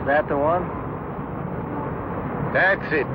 that the one? That's it.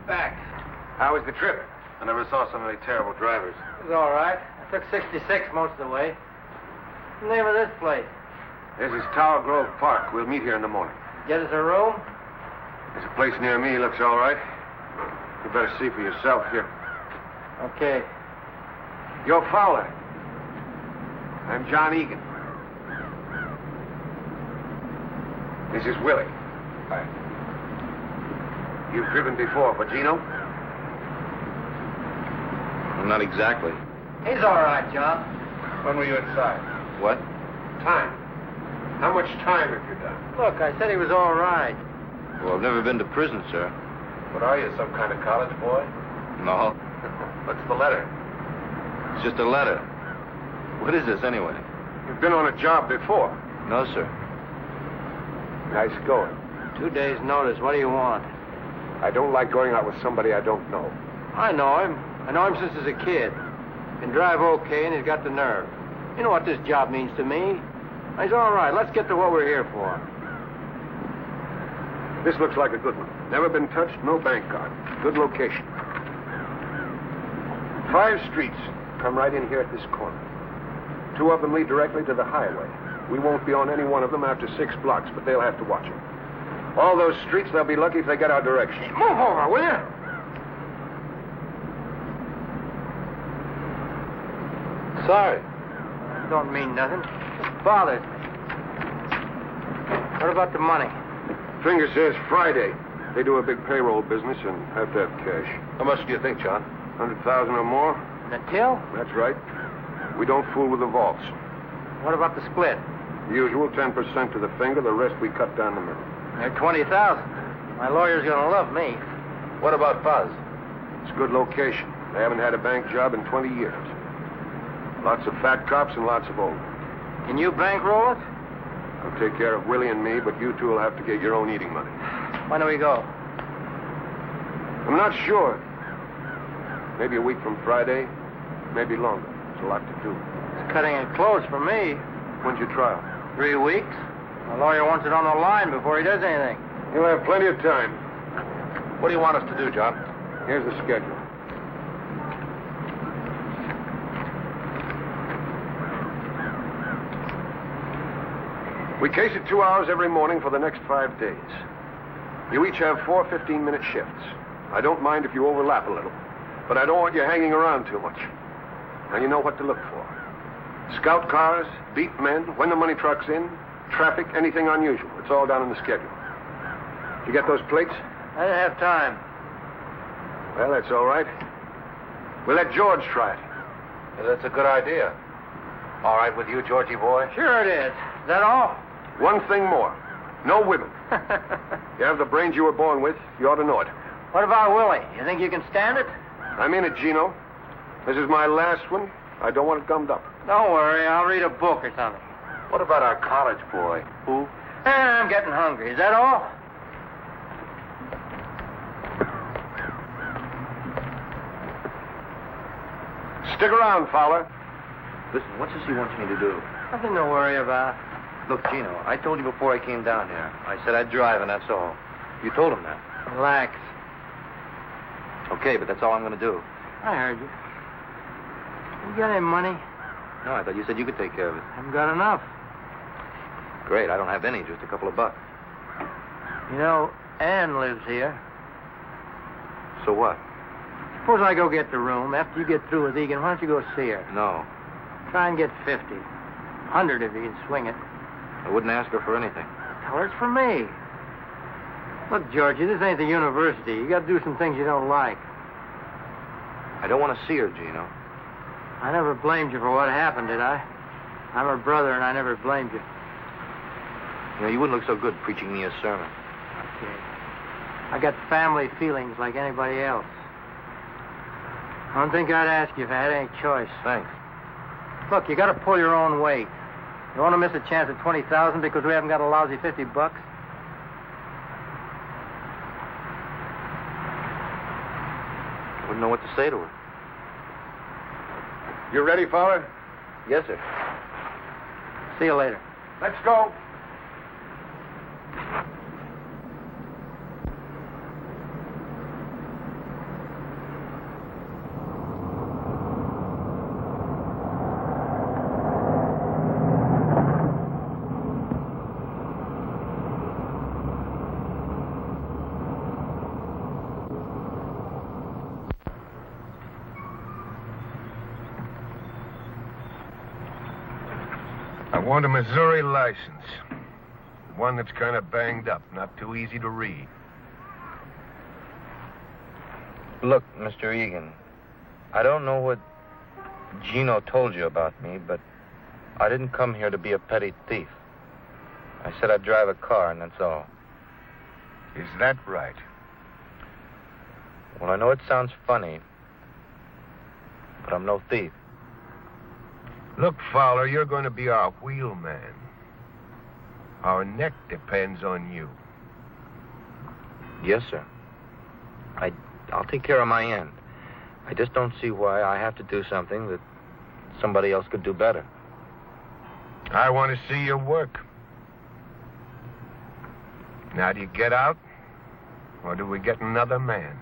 Back. How was the trip? I never saw so many terrible drivers. It was all right. I took 66 most of the way. What's the name of this place? This is Tower Grove Park. We'll meet here in the morning. Get us a room? There's a place near me. Looks all right. You better see for yourself here. Okay. You're Fowler. I'm John Egan. This is Willie. Hi. You've driven before, but Gino? Not exactly. He's all right, John. When were you inside? What? Time. How much time have you done? Look, I said he was all right. Well, I've never been to prison, sir. What are you, some kind of college boy? No. What's the letter? It's just a letter. What is this, anyway? You've been on a job before. No, sir. Nice going. 2 days' notice. What do you want? I don't like going out with somebody I don't know. I know him. I know him since he was a kid. Can drive okay, and he's got the nerve. You know what this job means to me. He's all right. Let's get to what we're here for. This looks like a good one. Never been touched, no bank card. Good location. 5 streets come right in here at this corner. 2 of them lead directly to the highway. We won't be on any one of them after 6 blocks, but they'll have to watch it. All those streets, they'll be lucky if they get our direction. Move over, will you? Sorry. Don't mean nothing. Just bothered me. What about the money? Finger says Friday. They do a big payroll business and have to have cash. How much do you think, John? 100,000 or more? The till? That's right. We don't fool with the vaults. What about the split? The usual 10% to the finger, the rest we cut down the middle. They're 20,000. My lawyer's gonna love me. What about Buzz? It's a good location. They haven't had a bank job in 20 years. Lots of fat cops and lots of old. Can you bankroll it? I'll take care of Willie and me, but you two will have to get your own eating money. When do we go? I'm not sure. Maybe a week from Friday, maybe longer. There's a lot to do. It's cutting it close for me. When's your trial? 3 weeks. My lawyer wants it on the line before he does anything. You'll have plenty of time. What do you want us to do, John? Here's the schedule. We case it 2 hours every morning for the next 5 days. You each have 4 15-minute shifts. I don't mind if you overlap a little, but I don't want you hanging around too much. Now you know what to look for. Scout cars, beat men, when the money truck's in, traffic, anything unusual. It's all down in the schedule. Did you get those plates? I didn't have time. Well, that's all right. We'll let George try it. Yeah, that's a good idea. All right with you, Georgie boy? Sure it is. Is that all? One thing more. No women. You have the brains you were born with. You ought to know it. What about Willie? You think you can stand it? I'm in it, Gino. This is my last one. I don't want it gummed up. Don't worry. I'll read a book or something. What about our college boy? Who? I'm getting hungry. Is that all? Stick around, Fowler. Listen, what's this he wants me to do? Nothing to worry about. Look, Gino, I told you before I came down here. I said I'd drive, and that's all. You told him that. Relax. Okay, but that's all I'm going to do. I heard you. You got any money? No, I thought you said you could take care of it. Haven't got enough. Great, I don't have any, just a couple of bucks. You know, Ann lives here. So what? Suppose I go get the room. After you get through with Egan, why don't you go see her? No, Try and get 50. 100 if you can swing it. I wouldn't ask her for anything. Tell her it's for me. Look, Georgie, this ain't the university. You got to do some things you don't like. I don't want to see her, Gino. I never blamed you for what happened, did I? I'm her brother, and I never blamed you. You know, you wouldn't look so good preaching me a sermon. Okay. I got family feelings like anybody else. I don't think I'd ask you if I had any choice. Thanks. Look, you got to pull your own weight. You want to miss a chance at 20,000 because we haven't got a lousy 50 bucks? I wouldn't know what to say to her. You ready, Fowler? Yes, sir. See you later. Let's go. I want a Missouri license. One that's kind of banged up, not too easy to read. Look, Mr. Egan, I don't know what Gino told you about me, but I didn't come here to be a petty thief. I said I'd drive a car, and that's all. Is that right? Well, I know it sounds funny, but I'm no thief. Look, Fowler, you're going to be our wheelman. Our neck depends on you. Yes, sir. I'll take care of my end. I just don't see why I have to do something that somebody else could do better. I want to see your work. Now, do you get out? Or do we get another man?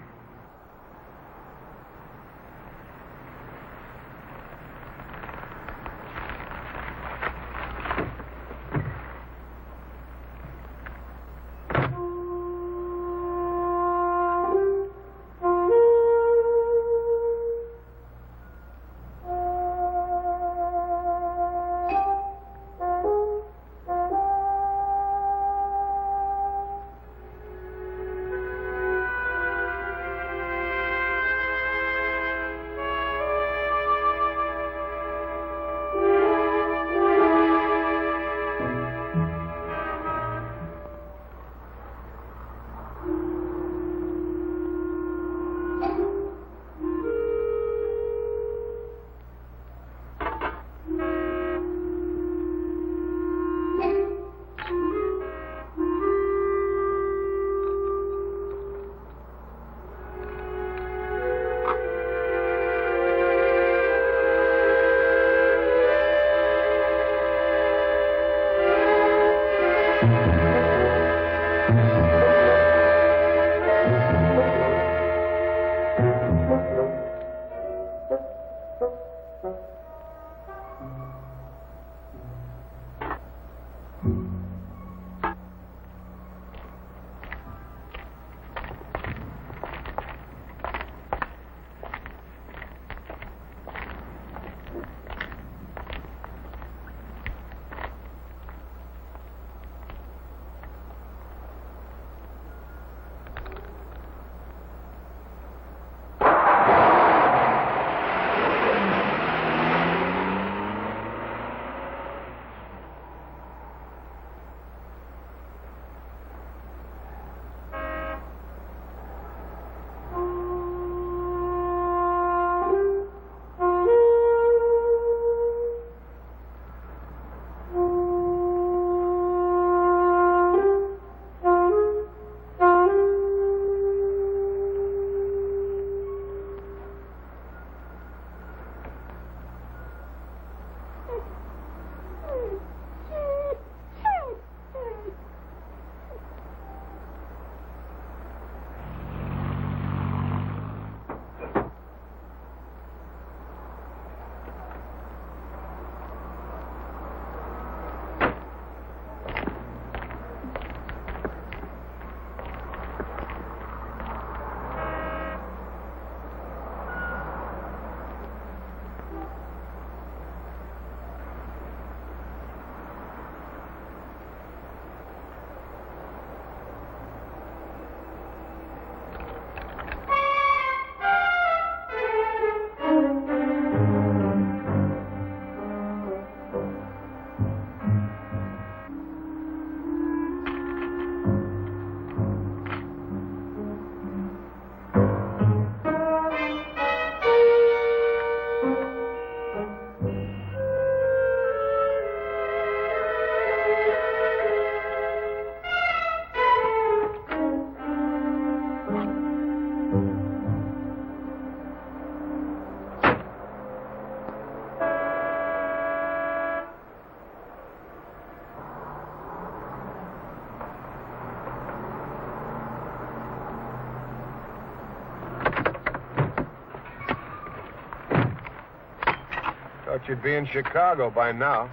Thought you'd be in Chicago by now.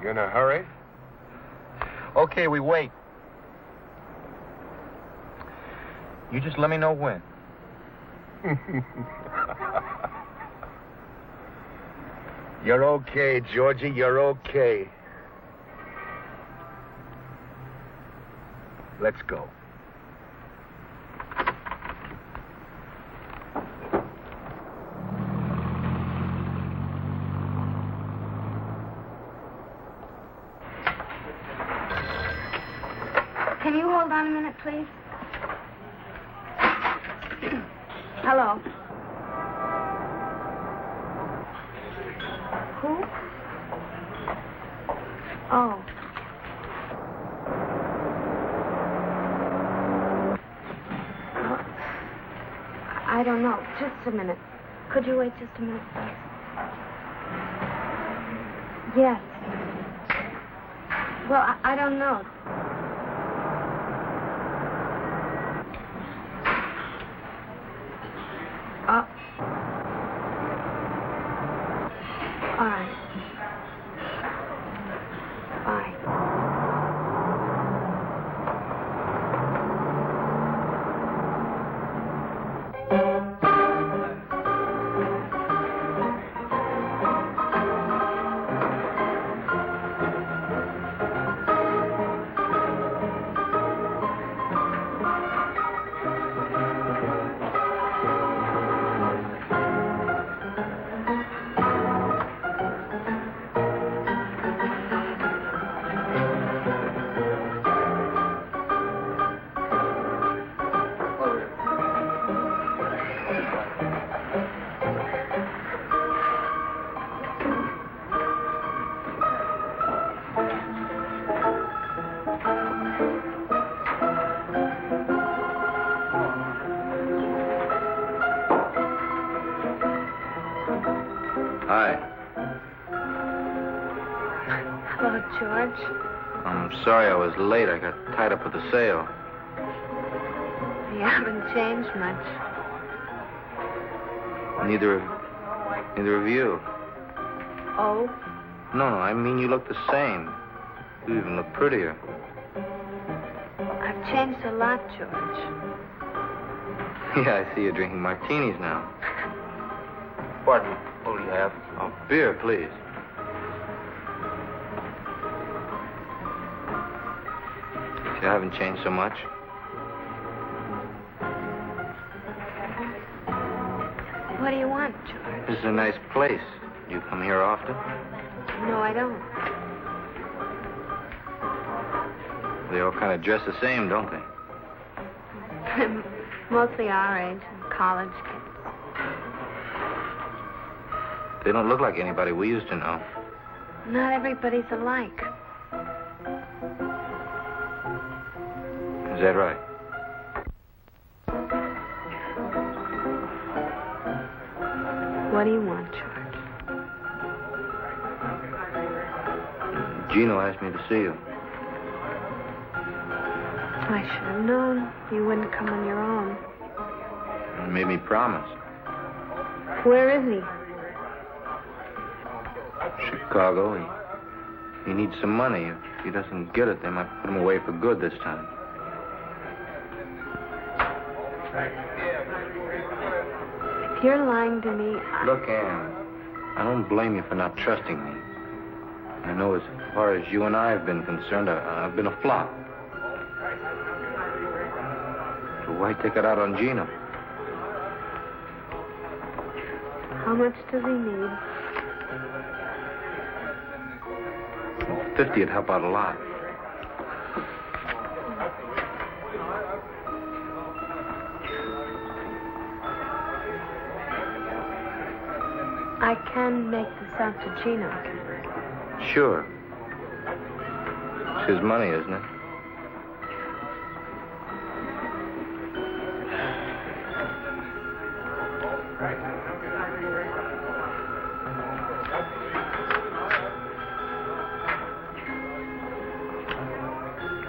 You in a hurry? Okay, we wait. You just let me know when. You're okay, Georgie. You're okay. Let's go. Can you hold on a minute, please? Hello. Who? Oh. I don't know. Just a minute. Could you wait just a minute, please? Yes. Well, I don't know. All right. Bye. Hi. Hello, George. I'm sorry I was late. I got tied up with the sale. You haven't changed much. Neither of you. Oh? No, I mean you look the same. You even look prettier. I've changed a lot, George. Yeah, I see you're drinking martinis now. Pardon, what do you have? Oh, beer, please. You haven't changed so much. What do you want, George? This is a nice place. Do you come here often? No, I don't. They all kind of dress the same, don't they? Mostly our age, college kids. They don't look like anybody we used to know. Not everybody's alike. Is that right? What do you want, George? Gino asked me to see you. I should have known you wouldn't come on your own. He made me promise. Where is he? Chicago. He needs some money. If he doesn't get it, they might put him away for good this time. If you're lying to me, Look, Ann, I don't blame you for not trusting me. I know as far as you and I have been concerned, I've been a flop. So why take it out on Gino? How much does he need? 50 would help out a lot. I can make this out to Gino. Sure. It's his money, isn't it?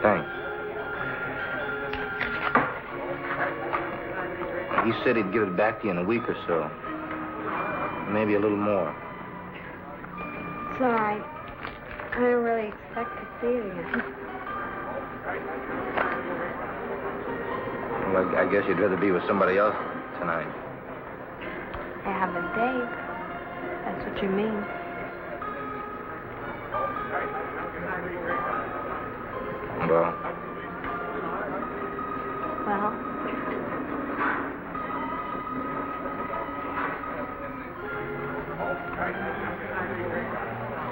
Thanks. He said he'd give it back to you in a week or so. maybe a little more. It's all right. I don't really expect to see you again. Well, I guess you'd rather be with somebody else tonight. I have a date. That's what you mean. Well? Well?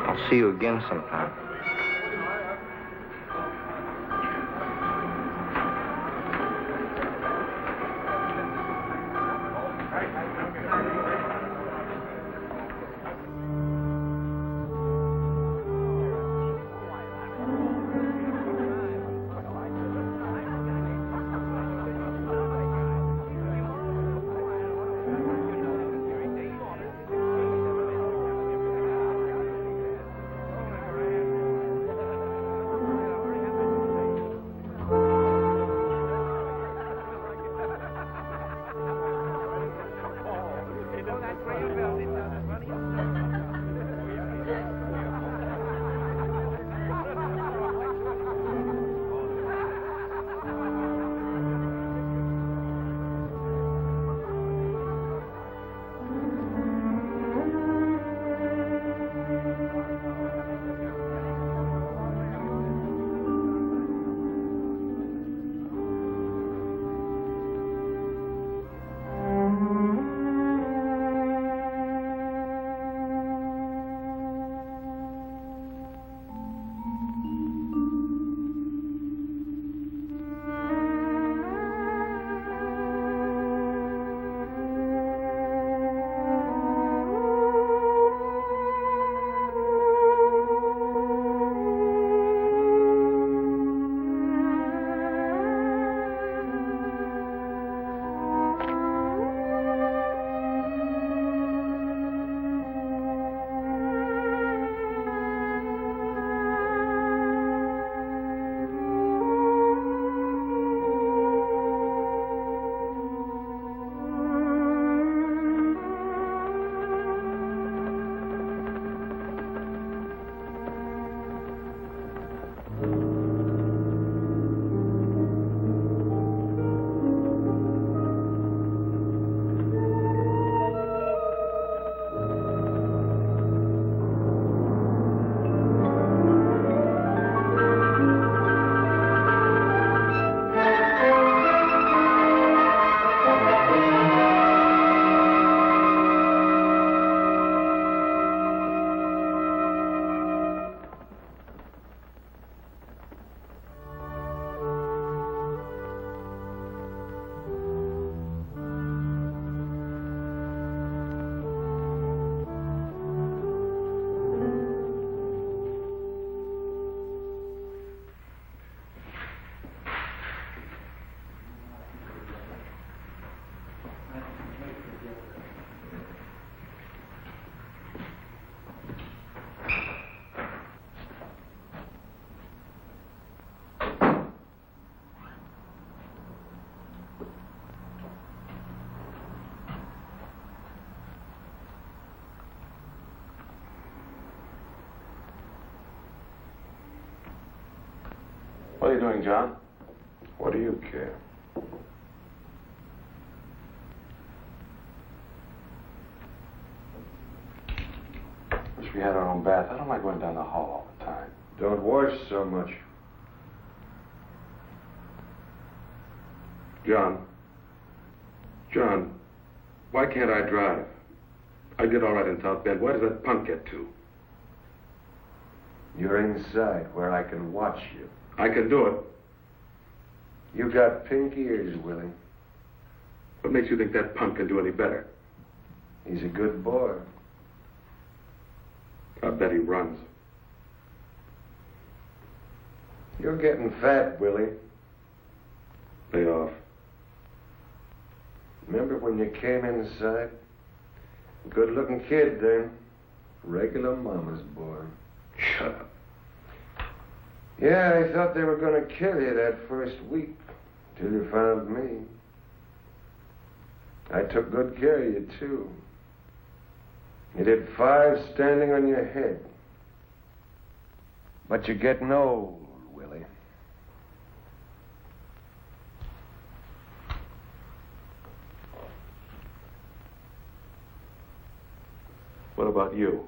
I'll see you again sometime. What are you doing, John? What do you care? Wish we had our own bath. I don't like going down the hall all the time. Don't wash so much. John, why can't I drive? I get all right in South Bend. Why does that punk get to? You're inside where I can watch you. I can do it. You got pink ears, Willie. What makes you think that punk can do any better? He's a good boy. I bet he runs. You're getting fat, Willie. Lay off. Remember when you came inside? Good-looking kid, then. Regular mama's boy. Shut up. Yeah, I thought they were going to kill you that first week, till you found me. I took good care of you, too. You did 5 standing on your head. But you're getting old, Willie. What about you?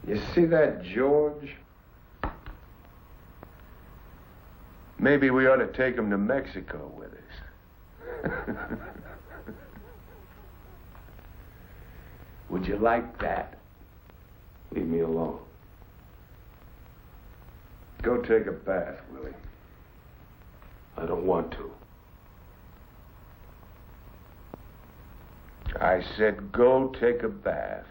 You see that George? Maybe we ought to take him to Mexico with us. Would you like that? Leave me alone. Go take a bath, Willie. I don't want to. I said go take a bath.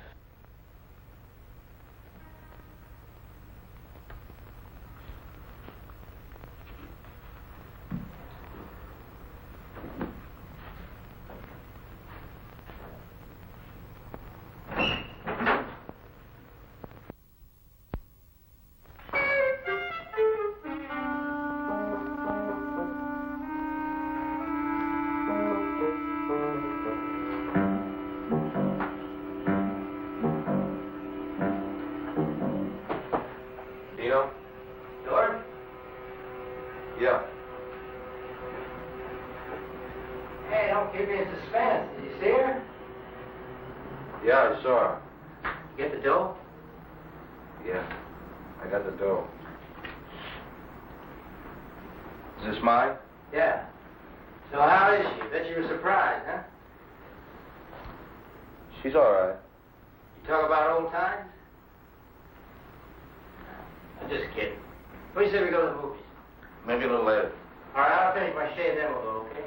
Gino? George? Yeah. Hey, don't keep me in suspense. Did you see her? Yeah, I saw her. Get the dough? Yeah. I got the dough. Is this mine? Yeah. So how is she? Bet you were surprised, huh? She's all right. You talk about old times? I'm just kidding. What do you say we go to the movies? Maybe a little later. All right, I'll finish my shave, then we'll go, okay?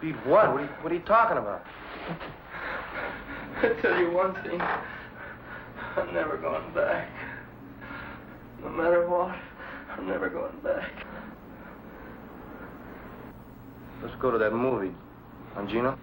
Beat what? What are you talking about? I tell you one thing. I'm never going back. No matter what, I'm never going back. Let's go to that movie. On Gino?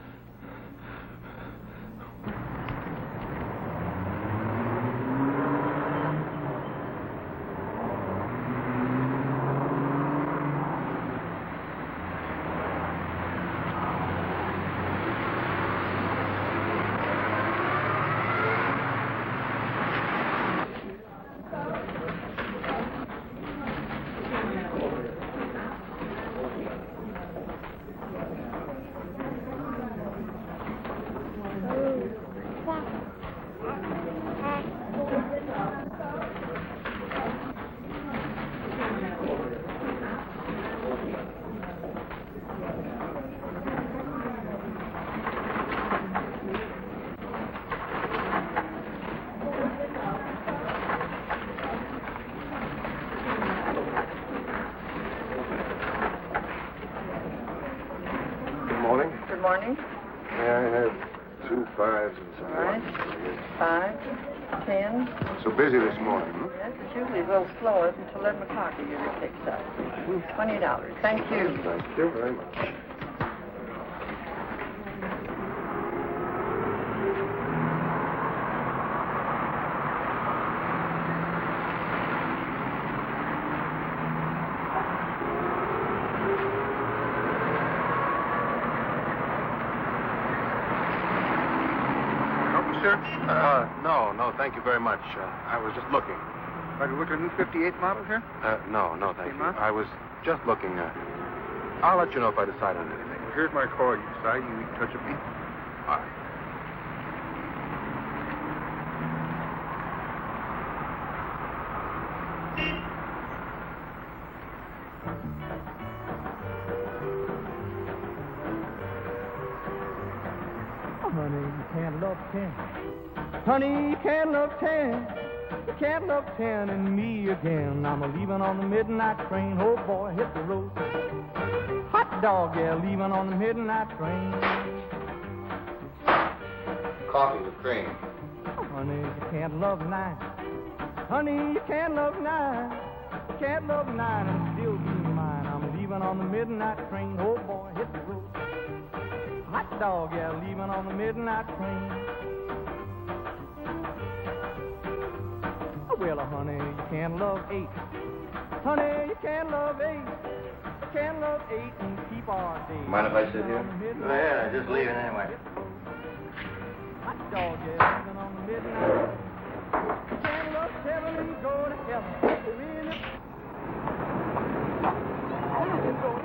Good morning. May I have 2 5s and some All right. 5, 10. So busy this morning, huh? Yes, it's usually a little slower until Ed McCarthy usually picks up. $20. Thank you. Thank you very much. sir? No, thank you very much. I was just looking. Are you looking at a new 58 model here? No, thank you. Huh? I was just looking. I'll let you know if I decide on anything. Well, here's my call. You decide you need touch of me. All right. Honey, you can't love 10. Honey, you can't love 10. You can't love 10 and me again. I'm a-leaving on the midnight train. Oh, boy, hit the road. Hot dog, yeah, leaving on the midnight train. Coffee with cream. Oh, honey, you can't love 9. Honey, you can't love 9. You can't love 9 and still be mine. I'm a-leaving on the midnight train. Oh, boy, hit the road. Hot dog, yeah, leaving on the midnight train. Well, honey, you can't love 8. Honey, you can't love 8. You can't love 8 and keep our day. Mind if I sit here? Oh, yeah, just leaving anyway. Hot dog, yeah, leaving on the midnight. You can't love 7 and go to heaven. Really? I'm going.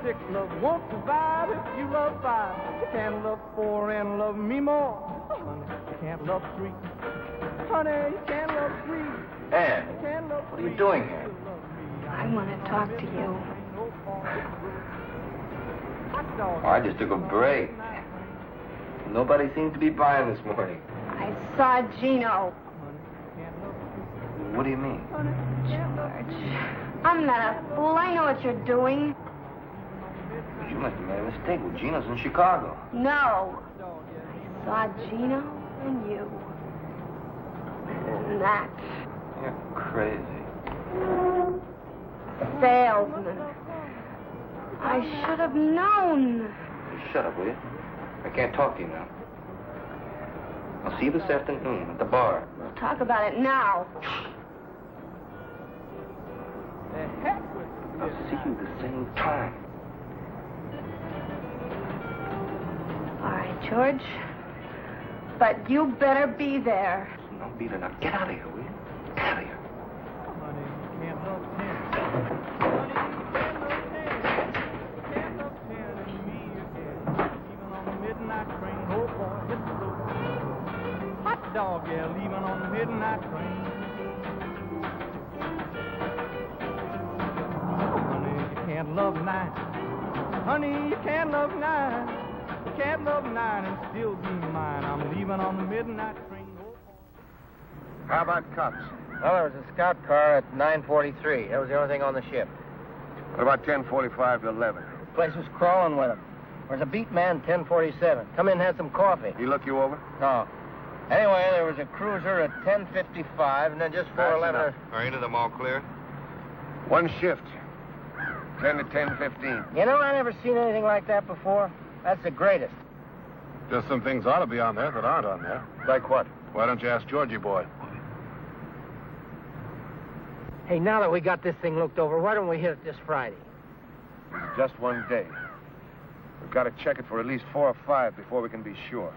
Six love won't survive if you love 5. You can't love 4 and love me more. Honey, you can't love 3. Honey, you can't love 3. Ann, You can't love what are 3. you doing here? I want to talk to you. Oh, I just took a break. Nobody seems to be buying this morning. I saw Gino. What do you mean? George, I'm not a fool. I know what you're doing. You must have made a mistake. Well, Gino's in Chicago. No. I saw Gino and you. And that You're crazy. salesman. I should have known. You shut up, will you? I can't talk to you now. I'll see you this afternoon at the bar. We'll talk about it now. I'll see you the same time. All right, George. But you better be there. No, beat it. Now get out of here, will you? Get out of here. Honey, you can't love 10. Honey, you can't love 10. You can't love 10 and me again. Even on the midnight train. Oh, boy, hit the road. Hot dog, yeah, leaving on the midnight train. Oh, honey, you can't love 9. Honey, you can't love 9. You can't love 9 and still be mine. I'm leaving on the midnight train. How about cops? Well, there was a scout car at 9:43. That was the only thing on the ship. What about 10:45 to 11? The place was crawling with them. There was a beat man 10:47. Come in and had some coffee. He look you over? No. Anyway, there was a cruiser at 10:55, and then just 4:11. Are any of them all clear? One shift. 10 to 10:15. You know, I never seen anything like that before. That's the greatest. Just some things ought to be on there that aren't on there. Like what? Why don't you ask Georgie boy? Hey, now that we got this thing looked over, why don't we hit it this Friday? Just one day. We've got to check it for at least 4 or 5 before we can be sure.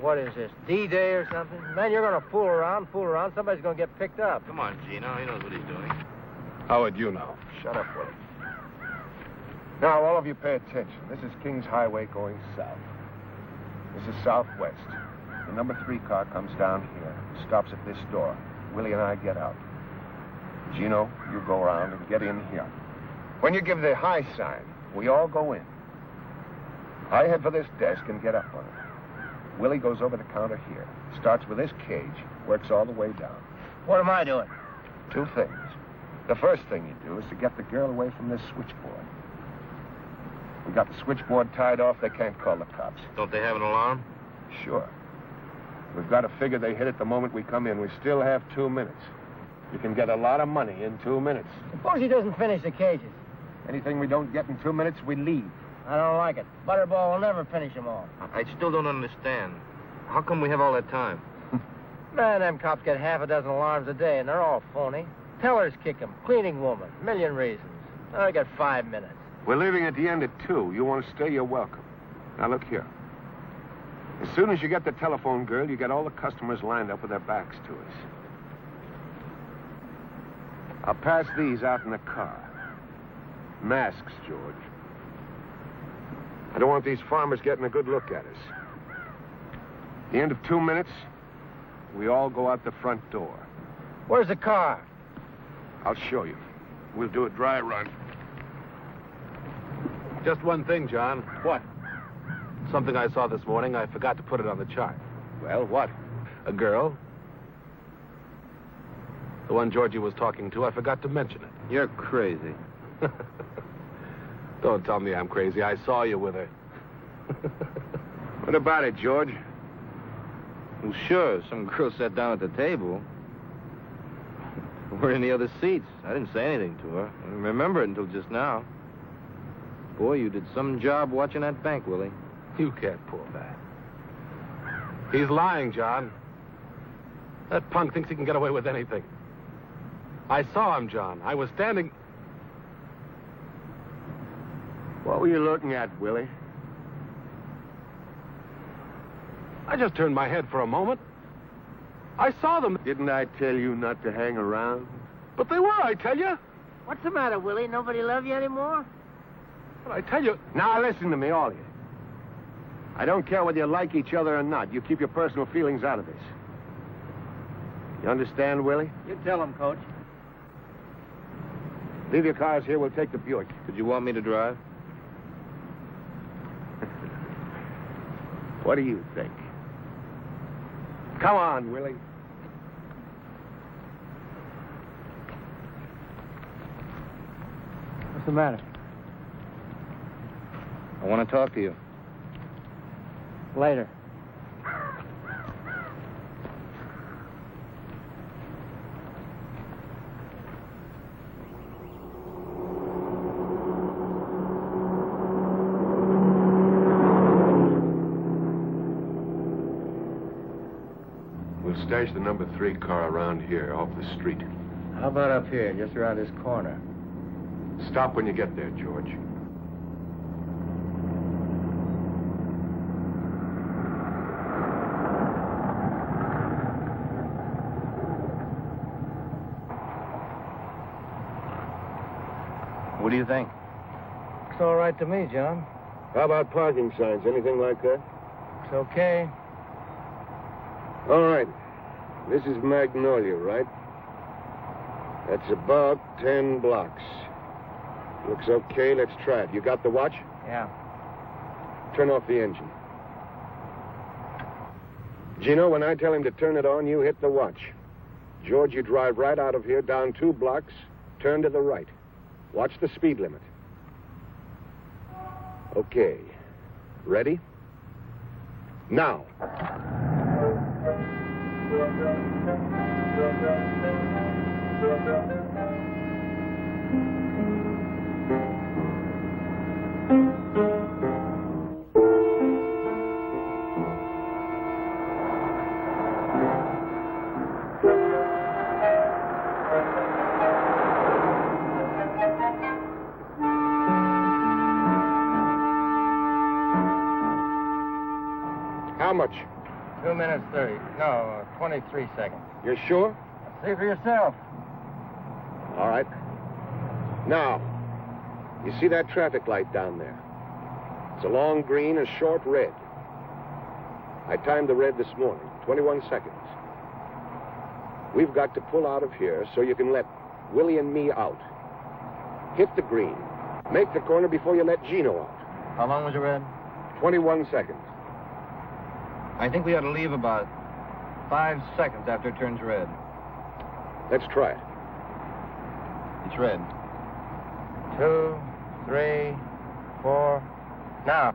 What is this, D-Day or something? Man, you're going to fool around. Somebody's going to get picked up. Come on, Gino. He knows what he's doing. How would you know? Shut up, Willie. Now, all of you pay attention. This is Kings Highway going south. This is southwest. The number 3 car comes down here, stops at this door. Willie and I get out. Gino, you go around and get in here. When you give the high sign, we all go in. I head for this desk and get up on it. Willie goes over the counter here, starts with this cage, works all the way down. What am I doing? 2 things. The first thing you do is to get the girl away from this switchboard. We got the switchboard tied off. They can't call the cops. Don't they have an alarm? Sure. We've got to figure they hit it the moment we come in. We still have 2 minutes. You can get a lot of money in 2 minutes. Suppose he doesn't finish the cages. Anything we don't get in 2 minutes, we leave. I don't like it. Butterball will never finish them all. I still don't understand. How come we have all that time? Man, them cops get half a dozen alarms a day, and they're all phony. Tellers kick 'em, cleaning woman, million reasons. I got 5 minutes. We're leaving at the end at 2. You want to stay, you're welcome. Now, look here. As soon as you get the telephone girl, you get all the customers lined up with their backs to us. I'll pass these out in the car. Masks, George. I don't want these farmers getting a good look at us. At the end of 2 minutes, we all go out the front door. Where's the car? I'll show you. We'll do a dry run. Just one thing, John. What? Something I saw this morning. I forgot to put it on the chart. Well, what? A girl. The one Georgie was talking to. I forgot to mention it. You're crazy. Don't tell me I'm crazy. I saw you with her. What about it, George? Well, sure, some girl sat down at the table. We're in the other seats. I didn't say anything to her. I didn't remember it until just now. Boy, you did some job watching that bank, Willie. You can't pull that. He's lying, John. That punk thinks he can get away with anything. I saw him, John. I was standing... What were you looking at, Willie? I just turned my head for a moment. I saw them. Didn't I tell you not to hang around? But they were, I tell you. What's the matter, Willie? Nobody love you anymore? But I tell you... Now, listen to me, all of you. I don't care whether you like each other or not. You keep your personal feelings out of this. You understand, Willie? You tell him, Coach. Leave your cars here. We'll take the Buick. Did you want me to drive? What do you think? Come on, Willie. What's the matter? I want to talk to you. Later. We'll stash the number 3 car around here, off the street. How about up here, just around this corner? Stop when you get there, George. What do you think? Looks all right to me, John. How about parking signs? Anything like that? It's okay. All right. This is Magnolia, right? That's about 10 blocks. Looks okay. Let's try it. You got the watch? Yeah. Turn off the engine. Gino, when I tell him to turn it on, you hit the watch. George, you drive right out of here, down 2 blocks, turn to the right. Watch the speed limit. Okay. Ready? Now. How much? 2 minutes 30. No, 23 seconds. You're sure? See for yourself. All right. Now, you see that traffic light down there? It's a long green, a short red. I timed the red this morning, 21 seconds. We've got to pull out of here so you can let Willie and me out. Hit the green. Make the corner before you let Gino out. How long was the red? 21 seconds. I think we ought to leave about 5 seconds after it turns red. Let's try it. It's red. 2, 3, 4. Now.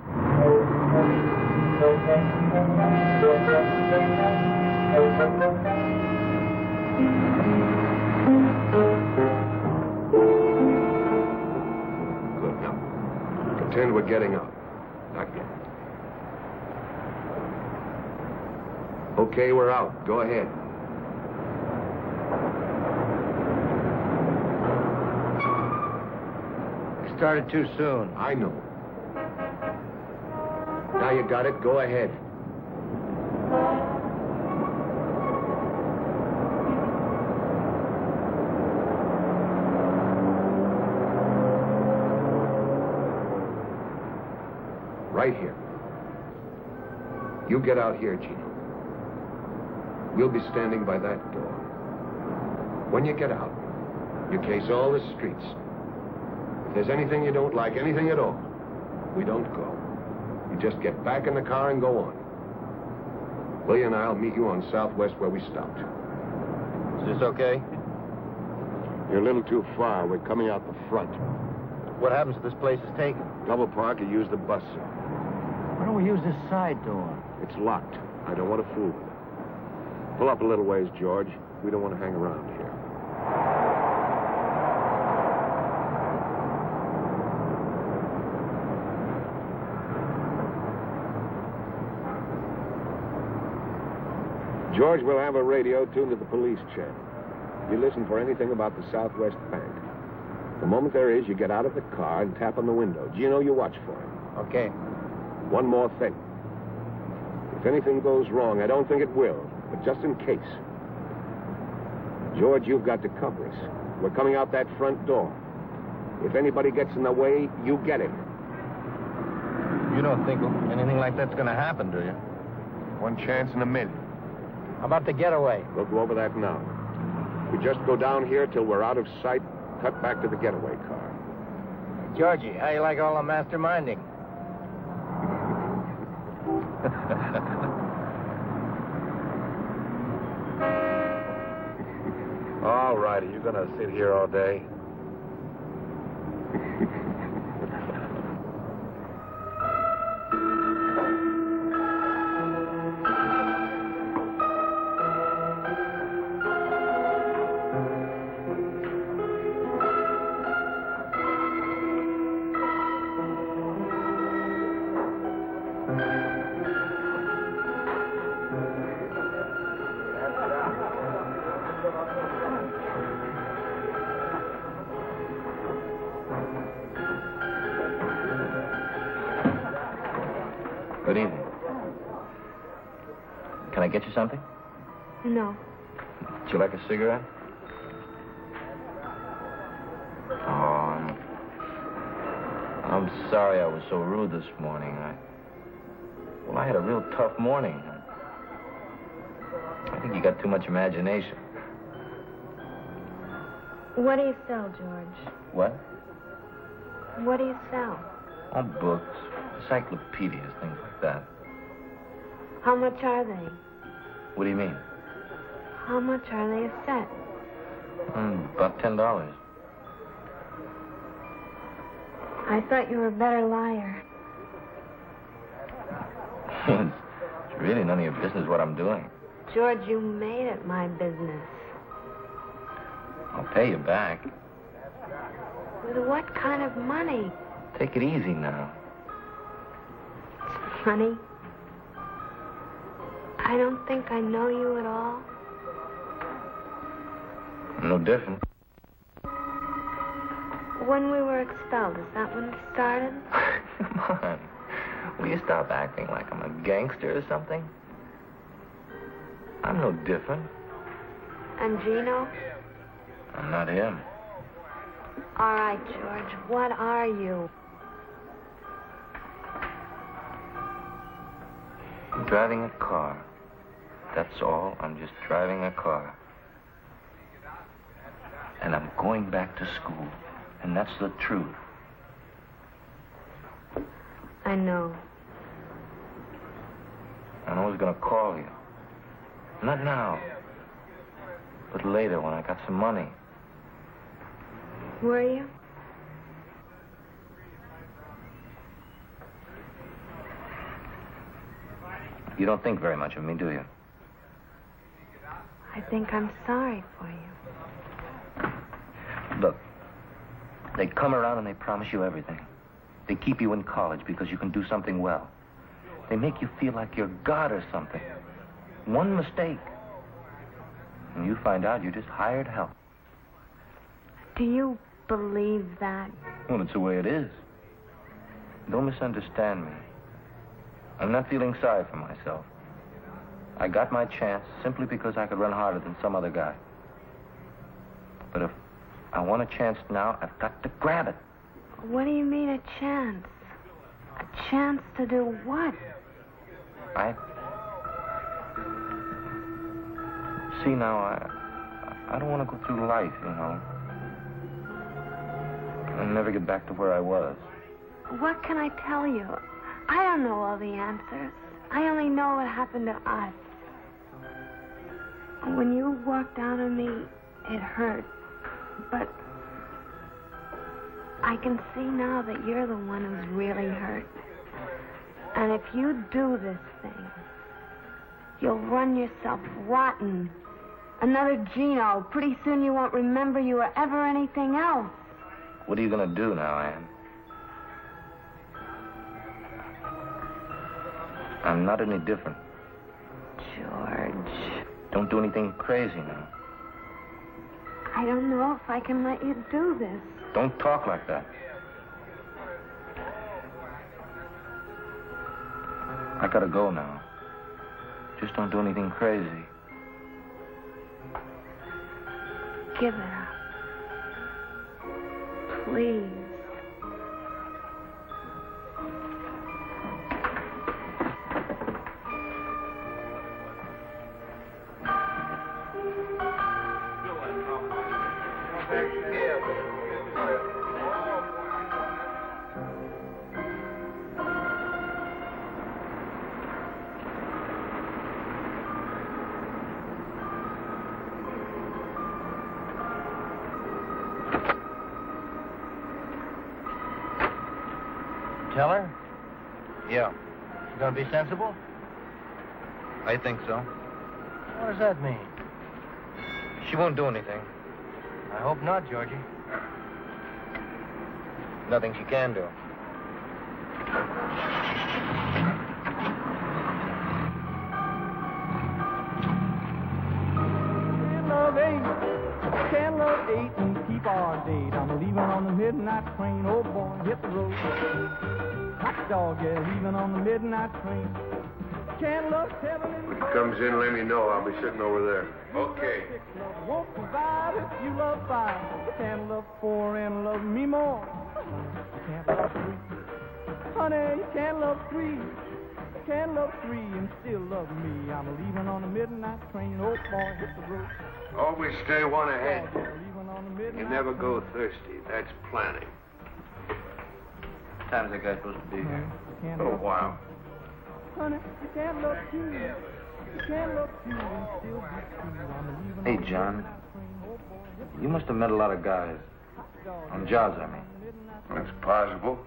Good. Now, pretend we're getting out. Not yet. Okay, we're out. Go ahead. Started too soon. I know. Now you got it. Go ahead. Right here. You get out here, Gino. We'll be standing by that door. When you get out, you case all the streets. If there's anything you don't like, anything at all, we don't go. You just get back in the car and go on. Willie and I'll meet you on Southwest where we stopped. Is this okay? You're a little too far. We're coming out the front. What happens if this place is taken? Double park or use the bus, sir. Why don't we use this side door? It's locked. I don't want to fool with it. Pull up a little ways, George. We don't want to hang around here. George will have a radio tuned to the police channel. You listen for anything about the Southwest Bank. The moment there is, you get out of the car and tap on the window. Gino, you watch for him. Okay. One more thing. If anything goes wrong, I don't think it will, but just in case. George, you've got to cover us. We're coming out that front door. If anybody gets in the way, you get him. You don't think anything like that's going to happen, do you? One chance in a million. How about the getaway? We'll go over that now. We just go down here till we're out of sight, cut back to the getaway car. Georgie, how you like all the masterminding? All right, are you going to sit here all day? Good evening. Can I get you something? No. Would you like a cigarette? Oh, I'm sorry I was so rude this morning. I had a real tough morning. I think you got too much imagination. What do you sell, George? What? What do you sell? Oh, books, encyclopedias, things like that. How much are they? What do you mean? How much are they a set? About $10. I thought you were a better liar. It's really none of your business what I'm doing. George, you made it my business. I'll pay you back. With what kind of money? Take it easy now. Money? I don't think I know you at all. I'm no different. When we were expelled, is that when it started? Come on. Will you stop acting like I'm a gangster or something? I'm no different. And Gino? I'm not him. All right, George, what are you? I'm driving a car. That's all. I'm just driving a car. And I'm going back to school. And that's the truth. I know. I was going to call you. Not now. But later when I got some money. Were you? You don't think very much of me, do you? I think I'm sorry for you. Look, they come around and they promise you everything. They keep you in college because you can do something well. They make you feel like you're God or something. One mistake, and you find out you're just hired help. Do you believe that? Well, it's the way it is. Don't misunderstand me. I'm not feeling sorry for myself. I got my chance simply because I could run harder than some other guy. But if I want a chance now, I've got to grab it. What do you mean, a chance? A chance to do what? See, now, I don't want to go through life, you know, and never get back to where I was. What can I tell you? I don't know all the answers. I only know what happened to us. When you walked out on me, it hurt. But I can see now that you're the one who's really hurt. And if you do this thing, you'll run yourself rotten. Another Gino. Pretty soon you won't remember you were ever anything else. What are you going to do now, Ann? I'm not any different. George. Don't do anything crazy now. I don't know if I can let you do this. Don't talk like that. I gotta go now. Just don't do anything crazy. Give it up. Please. Tell her? Yeah, She's gonna be sensible? I think so. What does that mean? She won't do anything. I hope not, Georgie. Nothing she can do. Can't love eight and keep our date. I'm leaving on the midnight train. Oh boy, hit the road. Hot dog, yeah, leaving on the midnight train. Can't love seven and When he comes in, let me know. I'll be sitting over there. Okay. Won't survive if you love five. Can't love four and love me more. Can't love three. Honey, you can't love three. Can't love three and still love me. I'm leaving on the midnight train. Oh boy, hit the road. Always stay one ahead. Leaving on the midnight You never go thirsty. That's planning. What time is that guy supposed to be here? Can't Oh, love wow. honey, you can't love two. You can't love two and still be true. I'm leaving Hey, on the John. midnight train. Oh boy, You must have met a lot of guys. On jobs, I mean. That's possible.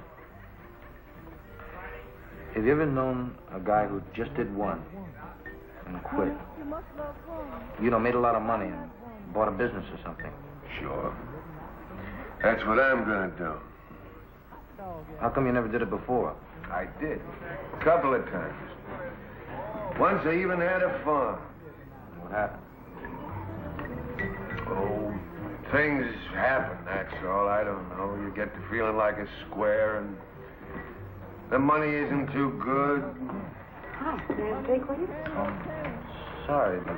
Have you ever known a guy who just did one and quit? You know, made a lot of money and bought a business or something. Sure. That's what I'm gonna do. How come you never did it before? I did. A couple of times. Once I even had a farm. What happened? Oh, things happen, that's all. I don't know. You get to feeling like a square and the money isn't too good. Hi, can I have a drink with you? Sorry, but...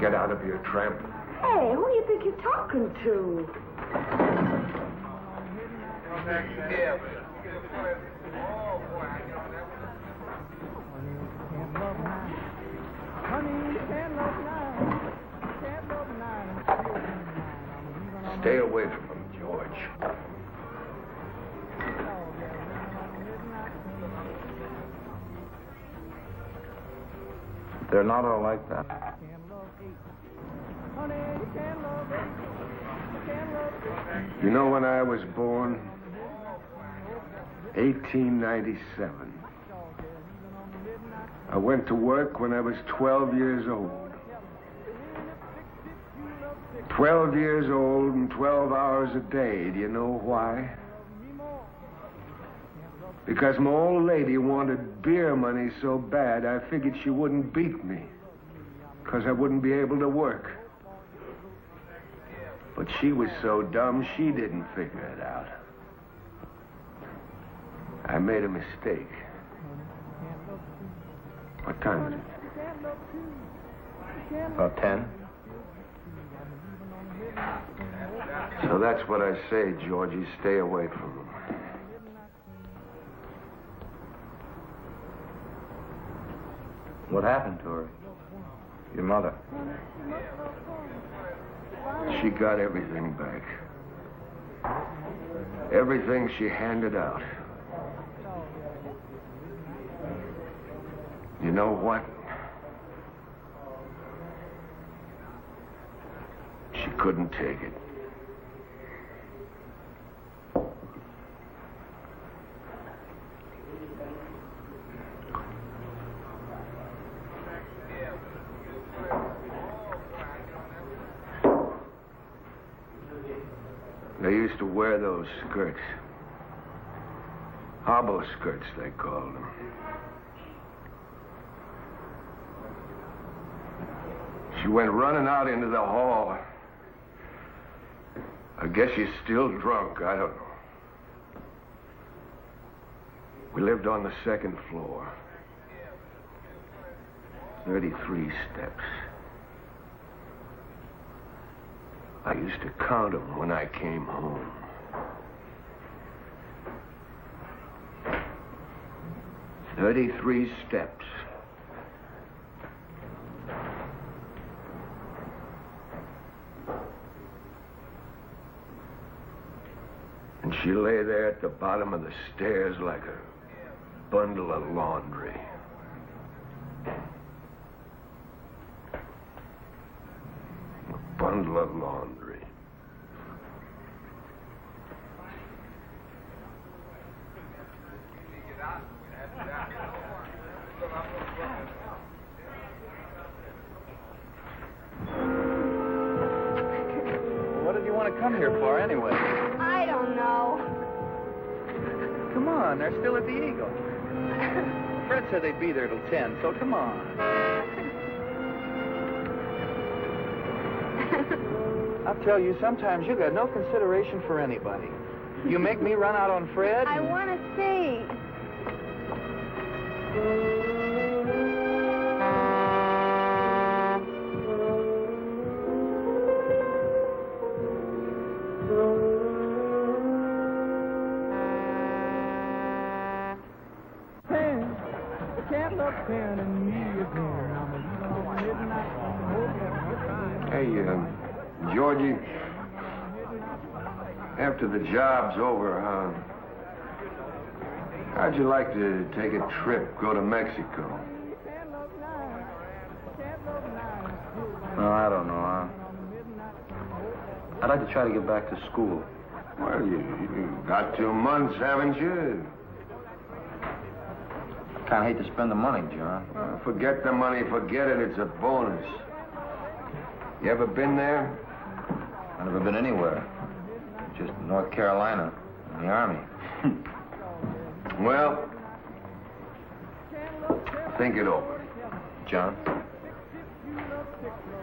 Get out of here, tramp. Hey, who do you think you're talking to? Stay away from him, George. They're not all like that. You know when I was born? 1897. I went to work when I was 12 years old. 12 years old and 12 hours a day. Do you know why? Because my old lady wanted beer money so bad, I figured she wouldn't beat me. Because I wouldn't be able to work. But she was so dumb, she didn't figure it out. I made a mistake. What time is it? About 10. So that's what I say, Georgie. Stay away from them. What happened to her? Your mother? She got everything back. Everything she handed out. You know what? She couldn't take it. They used to wear those skirts. Hobo skirts, they called them. She went running out into the hall. I guess she's still drunk. I don't know. We lived on the second floor. 33 steps. I used to count them when I came home. "33 steps. And she lay there at the bottom of the stairs like a bundle of laundry. A bundle of laundry. What did you want to come here for, anyway? I don't know. Come on, they're still at the Eagle. Fred said they'd be there till 10, so come on. I'll tell you, sometimes you got no consideration for anybody. You make me run out on Fred. I want to see. Hey, Georgie, after the job's over, how'd you like to take a trip, go to Mexico? No, I don't know. I'd like to try to get back to school. Well, you got 2 months, haven't you? Kind of hate to spend the money, John. Forget the money, forget it. It's a bonus. You ever been there? I've never been anywhere. Just North Carolina, in the Army. Well, think it over. John?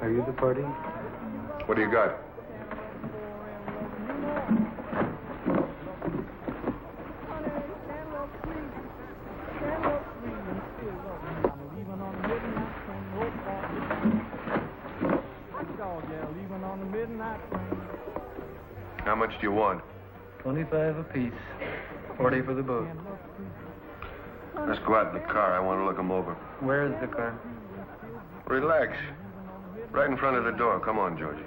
Are you the party? What do you got? How much do you want? 25 apiece. 40 for the boat. Let's go out in the car. I want to look them over. Where is the car? Relax. Right in front of the door. Come on, Georgie.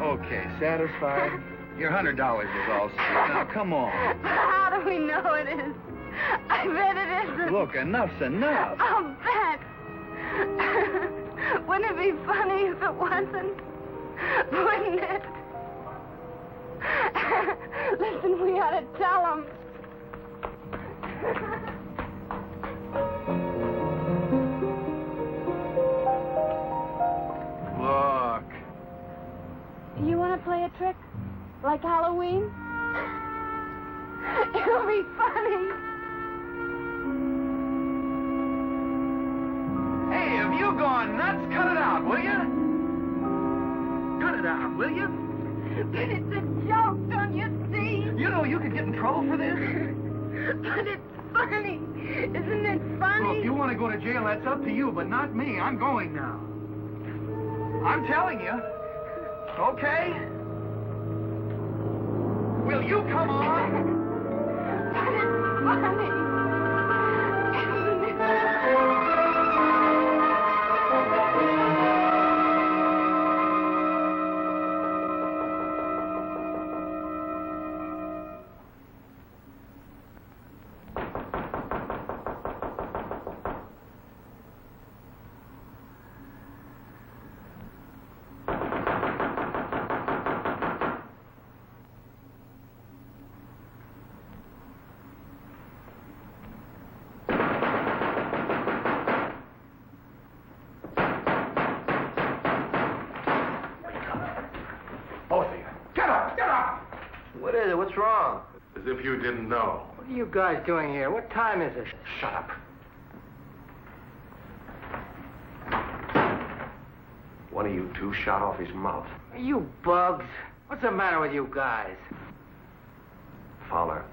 Okay, satisfied? Your $100 is all set. Now, come on. How do We know it is. I bet it isn't. Look, enough's enough. I'll bet. Wouldn't it be funny if it wasn't? Wouldn't it? Listen, we ought to tell him. Look. You want to play a trick? Like Halloween? It'll be funny. Hey, have you gone nuts? Cut it out, will you? Cut it out, will you? But it's a joke, don't you see? You know you could get in trouble for this. But it's funny. Isn't it funny? Well, if you want to go to jail, that's up to you, but not me. I'm going now. I'm telling you. Okay? Will you come on? But it's funny. Isn't it? What's wrong? As if you didn't know. What are you guys doing here? What time is it? Shut up. One of you two shot off his mouth. Are you bugs? What's the matter with you guys? Fowler,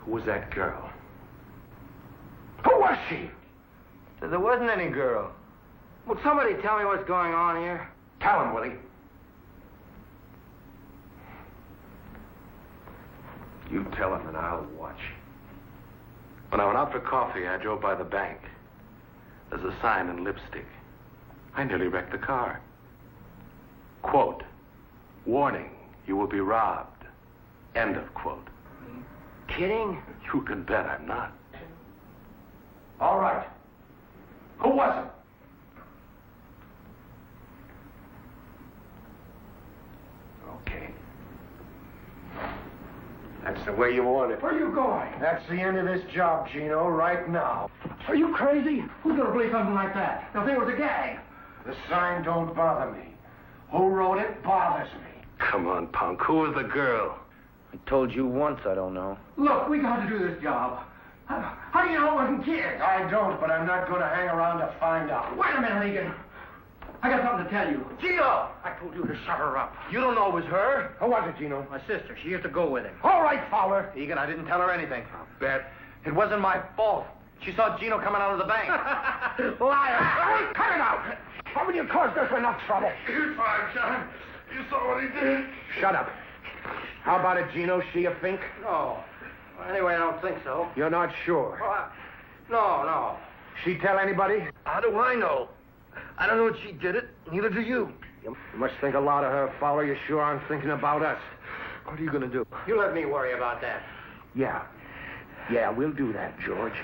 who was that girl? Who was she? There wasn't any girl. Will somebody tell me what's going on here? Tell him, Willie. You tell him and I'll watch. When I went out for coffee, I drove by the bank. There's a sign in lipstick. I nearly wrecked the car. Quote, warning, you will be robbed. End of quote. Kidding? You can bet I'm not. All right. Who was it? Okay. That's the way you want it. Where are you going? That's the end of this job, Gino, right now. Are you crazy? Who's going to believe something like that? They'll think it was a gag. The sign don't bother me. Who wrote it bothers me. Come on, punk. Who was the girl? I told you once I don't know. Look, we got to do this job. How do you know it wasn't kids? I don't, but I'm not going to hang around to find out. Wait a minute, Egan. I got something to tell you. Gino! I told you to shut her up. You don't know it was her? Who was it, Gino? My sister. She used to go with him. All right, Fowler. Egan, I didn't tell her anything. I'll bet. It wasn't my fault. She saw Gino coming out of the bank. Liar! Hey, cut it out! Haven't you caused us enough trouble? You're fine, John. You saw what he did. Shut up. How about it, Gino? She a fink? No. Well, anyway, I don't think so. You're not sure? No. She tell anybody? How do I know? I don't know if she did it. Neither do you. You must think a lot of her, Fowler. You sure aren't thinking about us. What are you going to do? You let me worry about that. Yeah, we'll do that, George.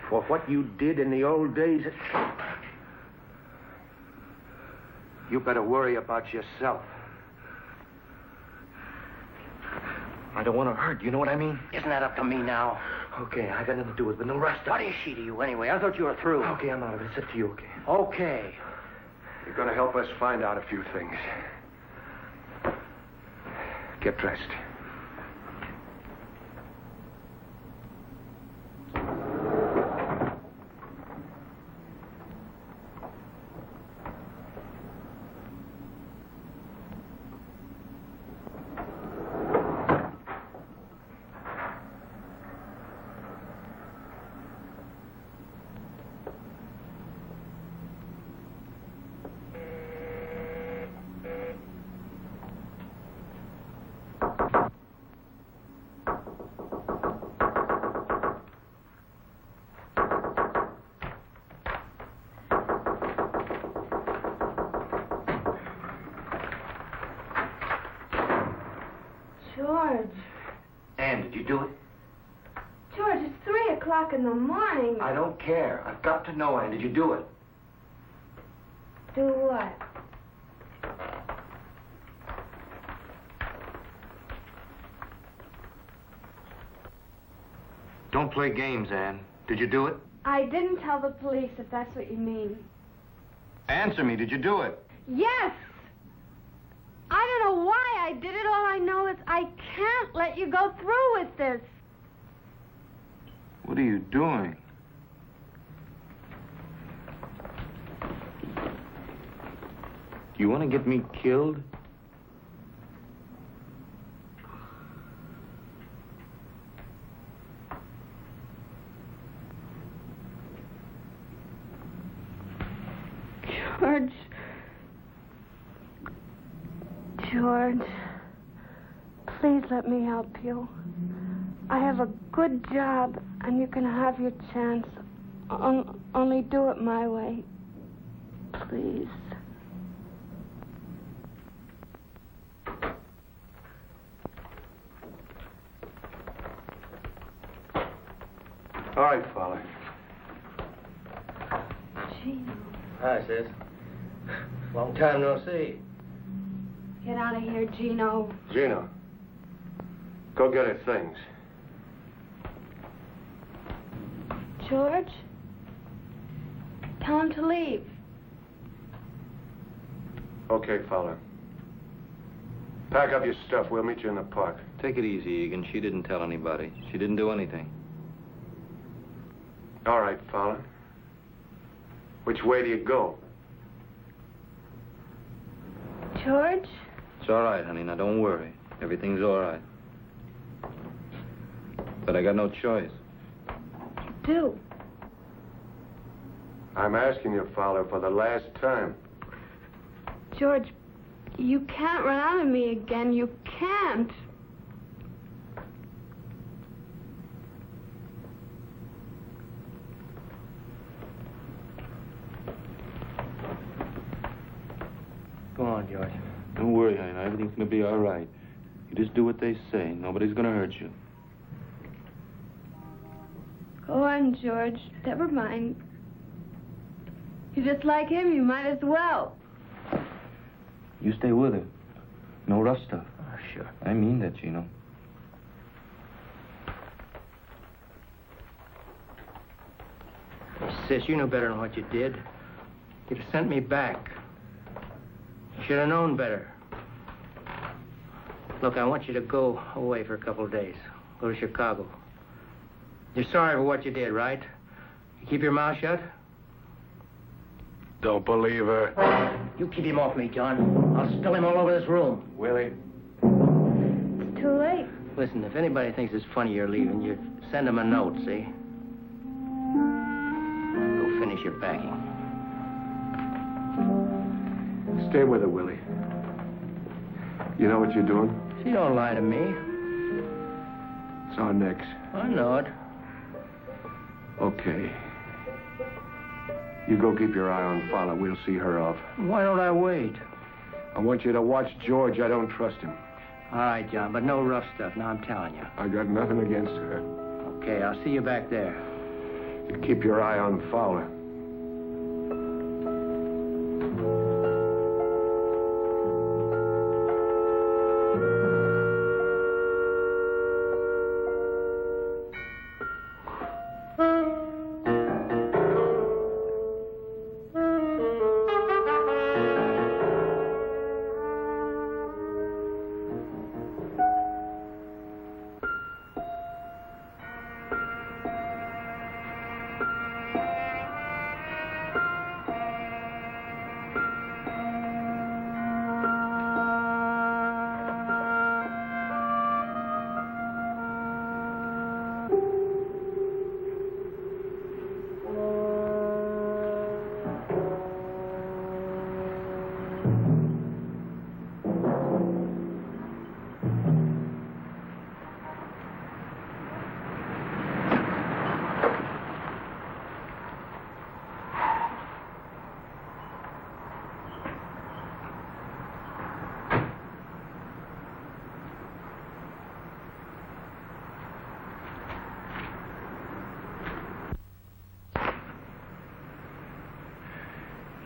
For what you did in the old days, you better worry about yourself. I don't want to hurt. You know what I mean? Isn't that up to me now? Okay, I got nothing to do with it, but no rest. What is she to you anyway? I thought you were through. Okay, I'm out of it. It's up to you, okay? Okay. You're going to help us find out a few things. Get dressed. George. Ann, did you do it? o'clock in the morning. I don't care. I've got to know, Ann. Did you do it? Do what? Don't play games, Ann. Did you do it? I didn't tell the police, if that's what you mean. Answer me. Did you do it? Yes! I don't know why I did it. All I know is I can't let you go through with this. What are you doing? Do you want to get me killed? George, please let me help you. I have a good job, and you can have your chance. Only do it my way. Please. All right, Fowler. Gino. Hi, sis. Long time no see. Get out of here, Gino. Gino, go get her things. George? Tell him to leave. Okay, Fowler. Pack up your stuff. We'll meet you in the park. Take it easy, Egan. She didn't tell anybody. She didn't do anything. All right, Fowler. Which way do you go? George? It's all right, honey. Now, don't worry. Everything's all right. But I got no choice. Do. I'm asking you, Fowler, for the last time. George, you can't run out of me again. You can't. Go on, George. Don't worry, honey. Everything's gonna be all right. You just do what they say. Nobody's gonna hurt you. Go on, George. Never mind. You're just like him. You might as well. You stay with him. No rough stuff. Oh, sure. I mean that, Gino. Sis, you know better than what you did. You'd have sent me back. You should have known better. Look, I want you to go away for a couple of days. Go to Chicago. You're sorry for what you did, right? You keep your mouth shut? Don't believe her. You keep him off me, John. I'll spill him all over this room. Willie. It's too late. Listen, if anybody thinks it's funny you're leaving, you send them a note, see? Go finish your packing. Stay with her, Willie. You know what you're doing? She don't lie to me. It's our necks. I know it. Okay. You go keep your eye on Fowler. We'll see her off. Why don't I wait? I want you to watch George. I don't trust him. All right, John, but no rough stuff. Now I'm telling you. I got nothing against her. Okay, I'll see you back there. You keep your eye on Fowler.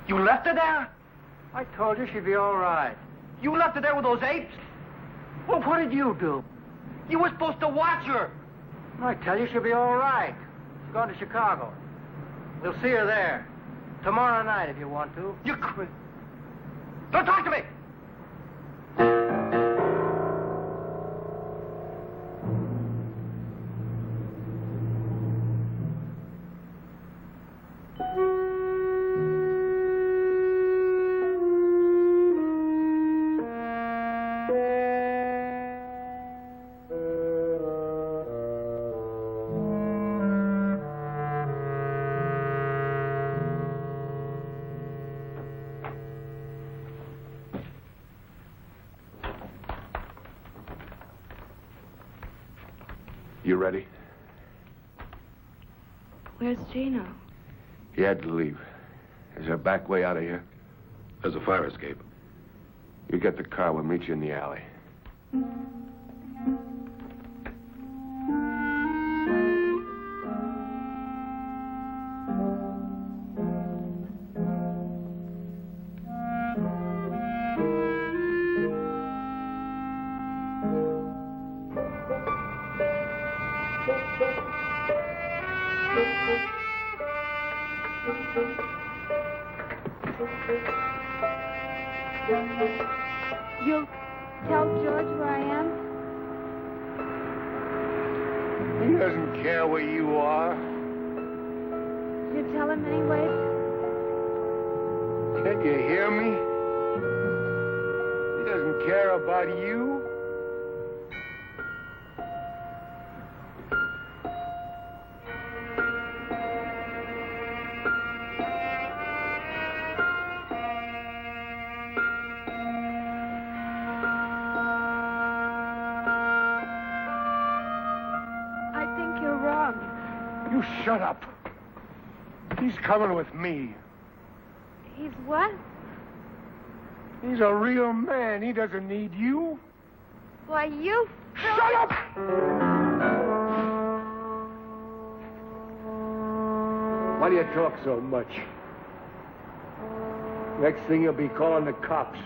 You left her there? I told you she'd be all right. You left her there with those apes? Well, what did you do? You were supposed to watch her. I tell you, she'll be all right. She's going to Chicago. We'll see her there. Tomorrow night, if you want to. You quit. Don't talk to me! You ready? Where's Gino? He had to leave. Is there a back way out of here? There's a fire escape. You get the car. We'll meet you in the alley. You'll tell George where I am? He doesn't care where you are. You tell him anyway? Can't you hear me? He doesn't care about you. You shut up. He's coming with me. He's what? He's a real man. He doesn't need you. Why, you... Shut up! Why do you talk so much? Next thing you'll be calling the cops.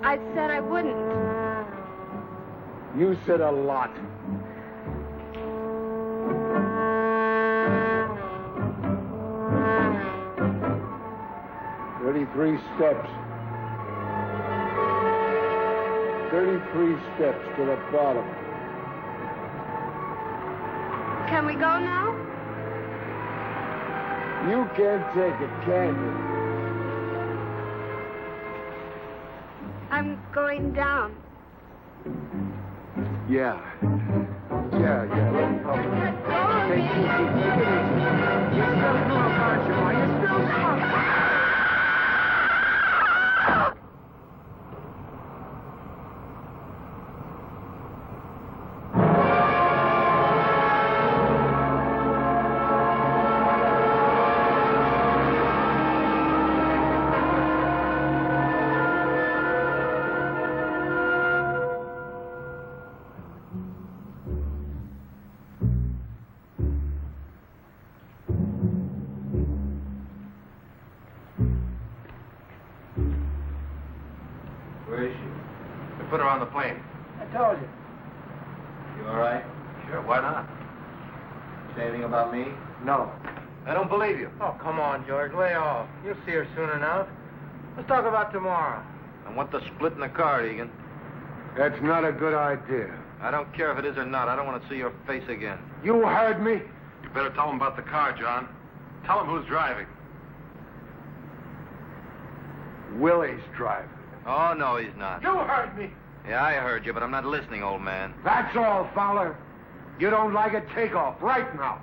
I said I wouldn't. You said a lot. Three steps. 33 steps to the bottom. Can we go now? You can't take it, can you? I'm going down. Yeah. Let me help you. Take it easy. You're still doing about you, are you? Still doing... Put her on the plane. I told you. You all right? Sure, why not? Say anything about me? No. I don't believe you. Oh, come on, George. Lay off. You'll see her soon enough. Let's talk about tomorrow. I want the split in the car, Egan. That's not a good idea. I don't care if it is or not. I don't want to see your face again. You heard me. You better tell him about the car, John. Tell him who's driving. Willie's driving. Oh, no, he's not. You heard me. Yeah, I heard you, but I'm not listening, old man. That's all, Fowler. You don't like it, take off right now.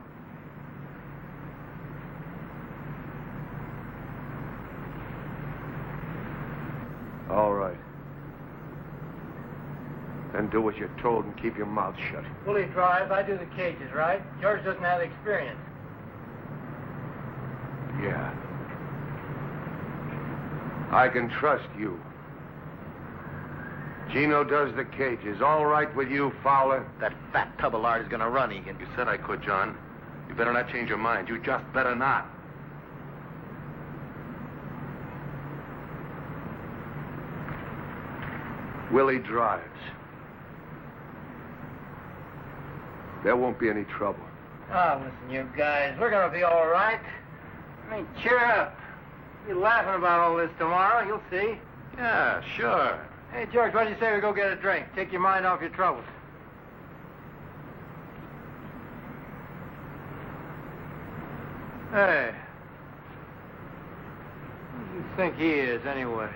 All right. Then do what you're told and keep your mouth shut. Willie drives, I do the cages, right? George doesn't have the experience. Yeah. I can trust you. Gino does the cages. All right with you, Fowler? That fat tub of lard is going to run, Egan. You said I could, John. You better not change your mind. You just better not. Willie drives. There won't be any trouble. Oh, listen, you guys, we're gonna be all right. I mean, cheer up. You'll be laughing about all this tomorrow, you'll see. Yeah, sure. Hey, George, why don't you say we go get a drink? Take your mind off your troubles. Hey. Who do you think he is, anyway?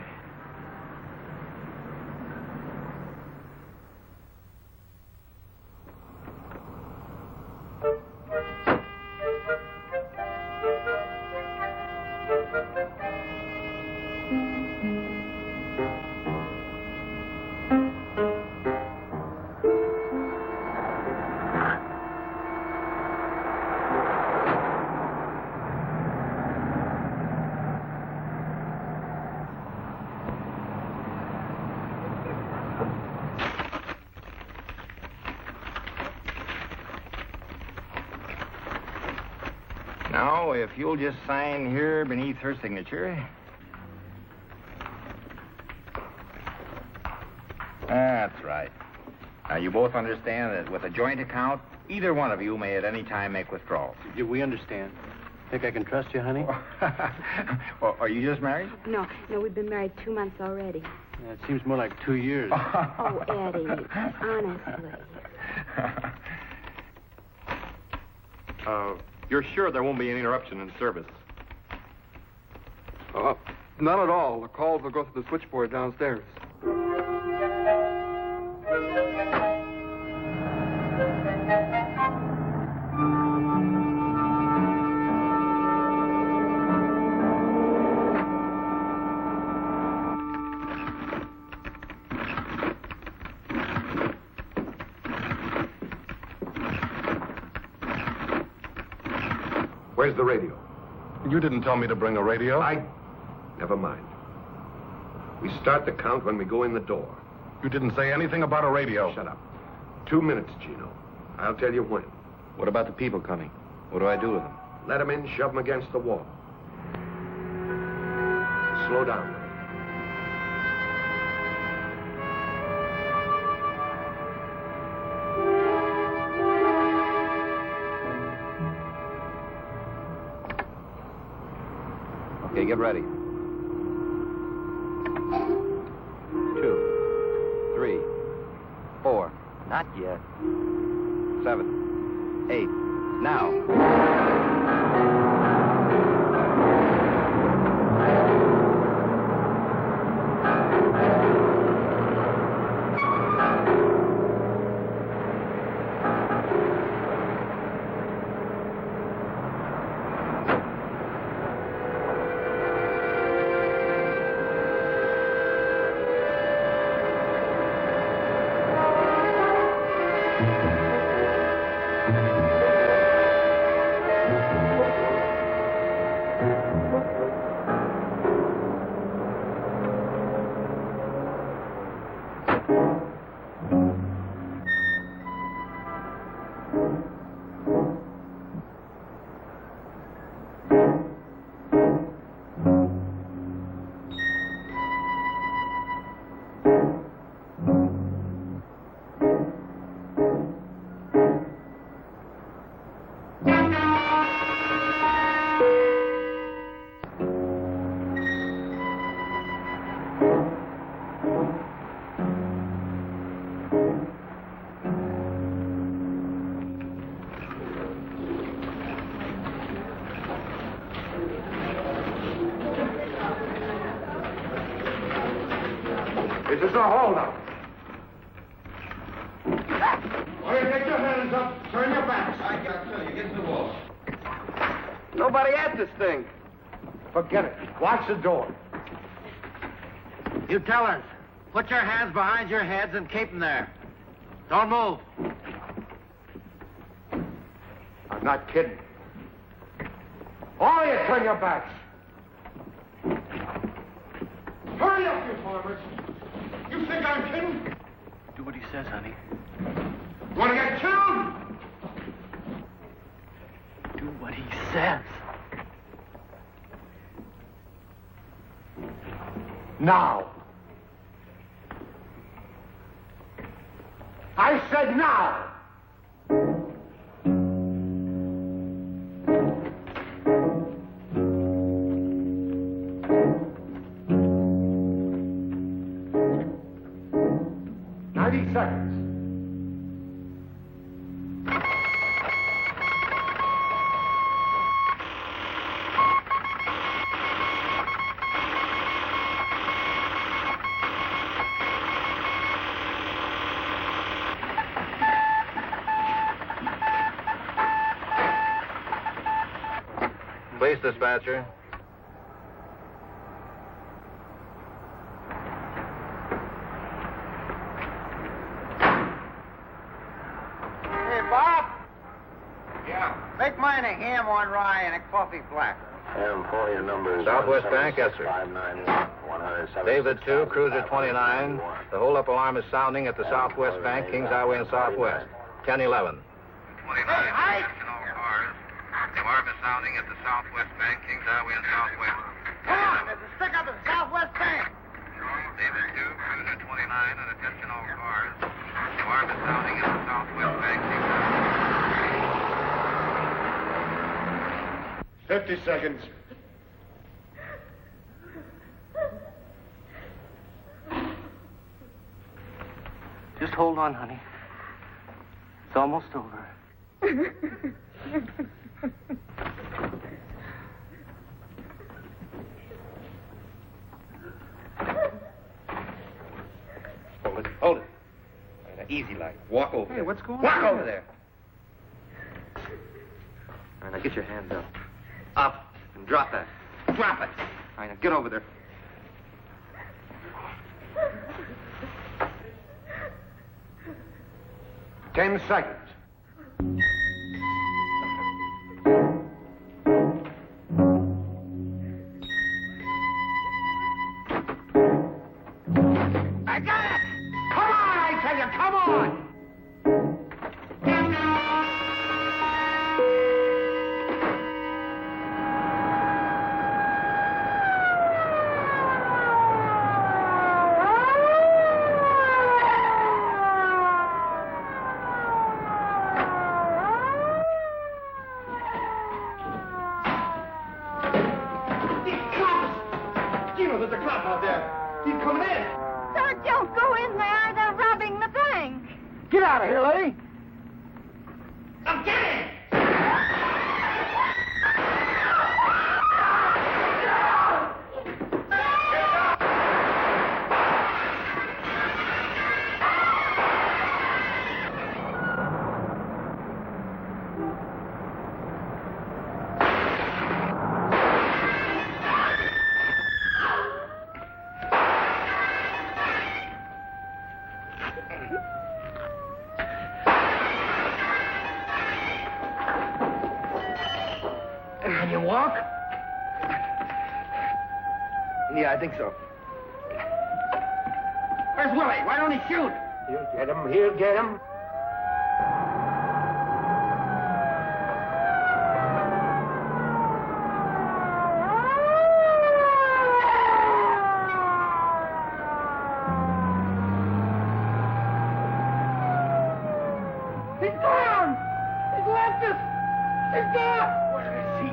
Now, if you'll just sign here beneath her signature. That's right. Now, you both understand that with a joint account, either one of you may at any time make withdrawals. We understand. Think I can trust you, honey? Well, are you just married? No, we've been married 2 months already. Yeah, it seems more like 2 years. Oh, Eddie, honestly. You're sure there won't be any interruption in service? None at all. The calls will go through the switchboard downstairs. Where's the radio? You didn't tell me to bring a radio. Never mind. We start the count when we go in the door. You didn't say anything about a radio. Shut up. 2 minutes, Gino. I'll tell you when. What about the people coming? What do I do with them? Let them in, shove them against the wall. Slow down. Okay, get ready. 2, 3, 4. Not yet. 7, 8. Now. This is a holdup. All right, get your hands up. Turn your backs. I got you. Get to the wall. Nobody at this thing. Forget it. Watch the door. You tellers, put your hands behind your heads and keep them there. Don't move. I'm not kidding. All of you, turn your backs. Hurry up, you farmers. You think I'm kidding? Do what he says, honey. You want to get killed? Do what he says. Now. I said now! Seconds. Police dispatcher. Make mine a ham on rye and a coffee black. Ham for your numbers. Southwest Bank, yes, sir. David 2, Cruiser 29. The hold-up alarm is sounding at the Southwest Bank, Kings Highway and Southwest. 1011. 29. Hey, the alarm is sounding at the Southwest Bank, Kings Highway and Southwest. come on, there's a stick up at the Southwest Bank. David 2, Cruiser 29, and attention all cars. The alarm is sounding at the Southwest Bank, Kings Highway. 50 seconds. Just hold on, honey. It's almost over. Hold it. Easy like. Walk over. Hey, what's going on? Walk over there. All right, now get your hand up. Up. And drop that. Drop it. All right, now get over there. Ten seconds. I got it! Come on, I tell you, come on! Gino, there's a cop out there. He's coming in. Sir, don't go in there. They're robbing the bank. Get out of here, lady. I'm getting. Can you walk? Yeah, I think so. Where's Willie? Why don't he shoot? He'll get him. He'll get him. He's gone! He's left us! He's gone! Where is he?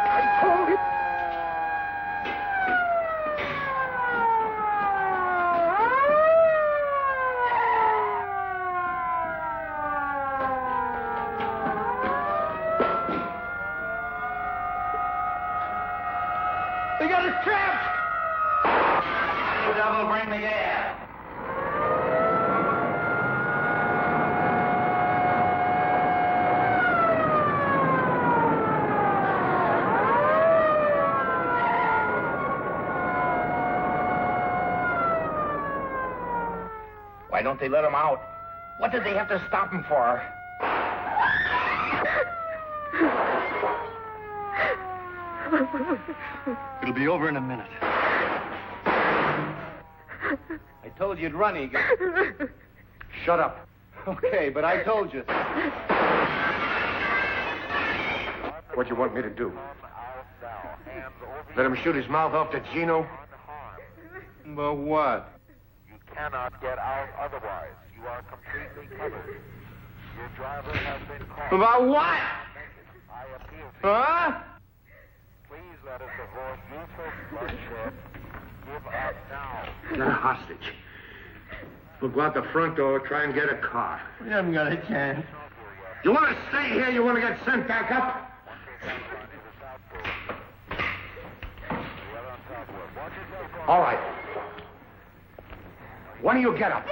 I told you. They got us trapped! The devil bring the gas. Why don't they let him out? What did they have to stop him for? It'll be over in a minute. I told you you'd run, Egan. Shut up. Okay, but I told you. What do you want me to do? Let him shoot his mouth off to Gino? But what? You cannot get out otherwise. You are completely covered. Your driver has been caught. About what? I appeal to you. Huh? Please let us avoid useless bloodshed. Give up now. Get a hostage. We'll go out the front door, try and get a car. We haven't got a chance. You want to stay here? You want to get sent back up? All right. When do you get up?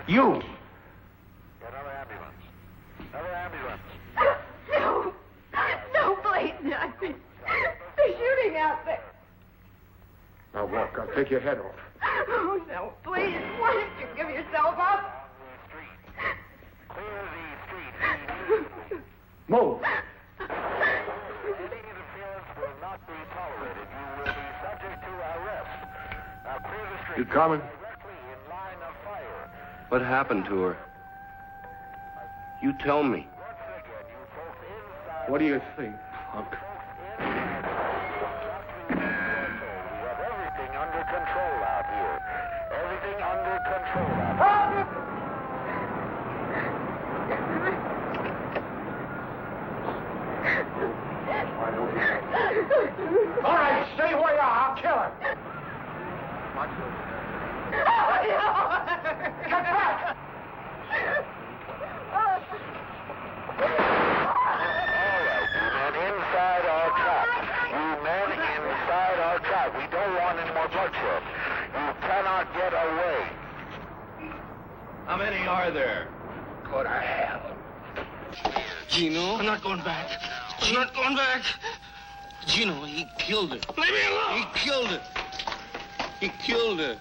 You! Another ambulance. Another ambulance. No. No, please, not. They're shooting out there. Now walk. I'll take your head off. Oh, no, please. Why don't you give yourself up? Clear the street. Move. Any interference will not be tolerated. You will be subject to arrest. Now clear the street. You coming? Directly in line of fire. What happened to her? You tell me. Once again, you folks inside. What do you think, punk? We have everything under control out here. Everything under control out here. All right, stay where you are. I'll kill him. Get back! Inside our trap. You men inside our trap. We don't want any more bloodshed. You cannot get away. How many are there? Go to hell. Gino? I'm not going back. I'm not going back. Gino, he killed her. Leave me alone! He killed her. He killed her.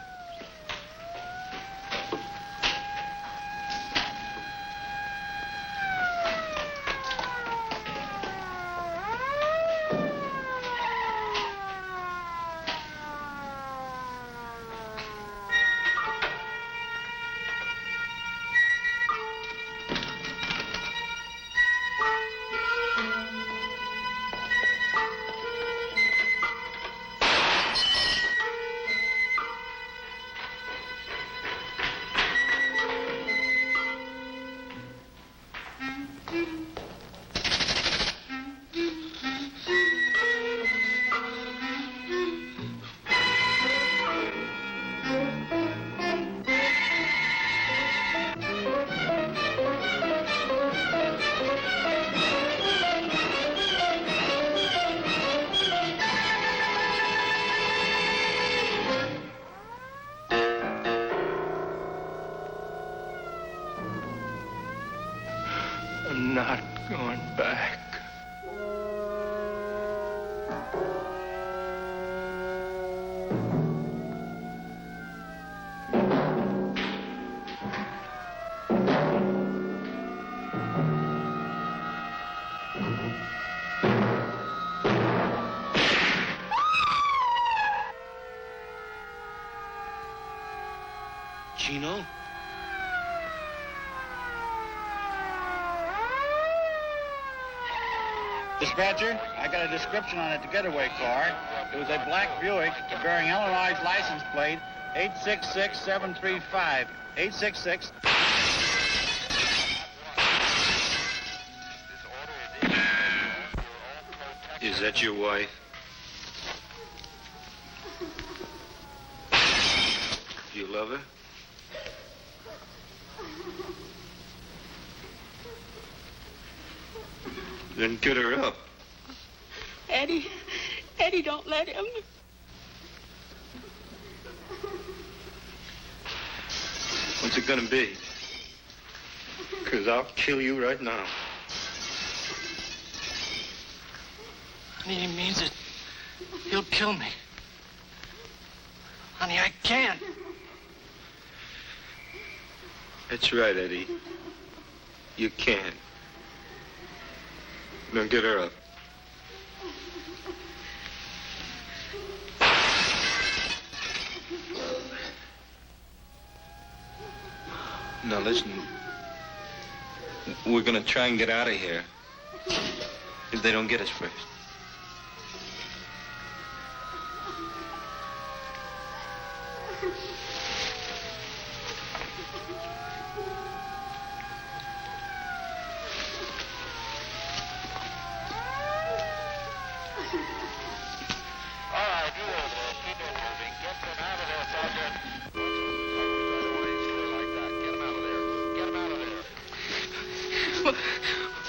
I'm not going back. Gino? Dispatcher, I got a description on a getaway car. It was a black Buick bearing Illinois license plate 866735. 866. Is that your wife? You love her? Then get her up. Eddie, don't let him. What's it gonna be? 'Cause I'll kill you right now. Honey, he means it. He'll kill me. Honey, I can't. That's right, Eddie. You can. Now get her up. Now listen. We're gonna try and get out of here. If they don't get us first.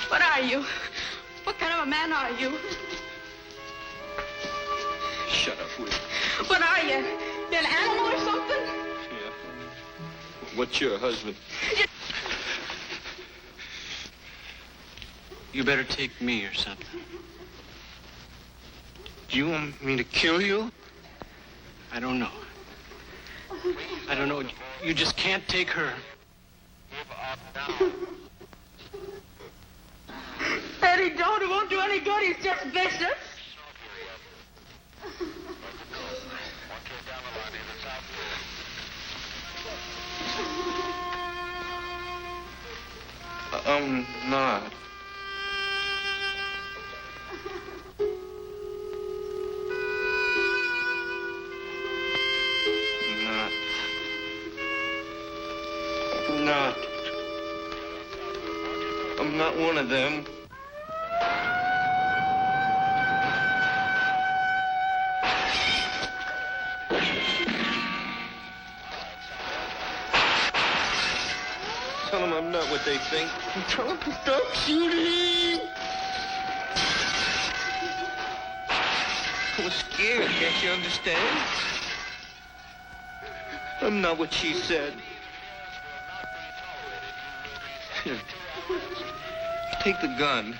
What are you? What kind of a man are you? Shut up, Willie. What are you? You an animal or something? Yeah. What's your husband? You better take me or something. Do you want me to kill you? I don't know. I don't know. You just can't take her. Eddie, don't. It won't do any good. He's just vicious. I'm not. Not. I'm not one of them. Tell them I'm not what they think. Tell them to stop shooting. I was scared, can't you understand? I'm not what she said. Here. Take the gun.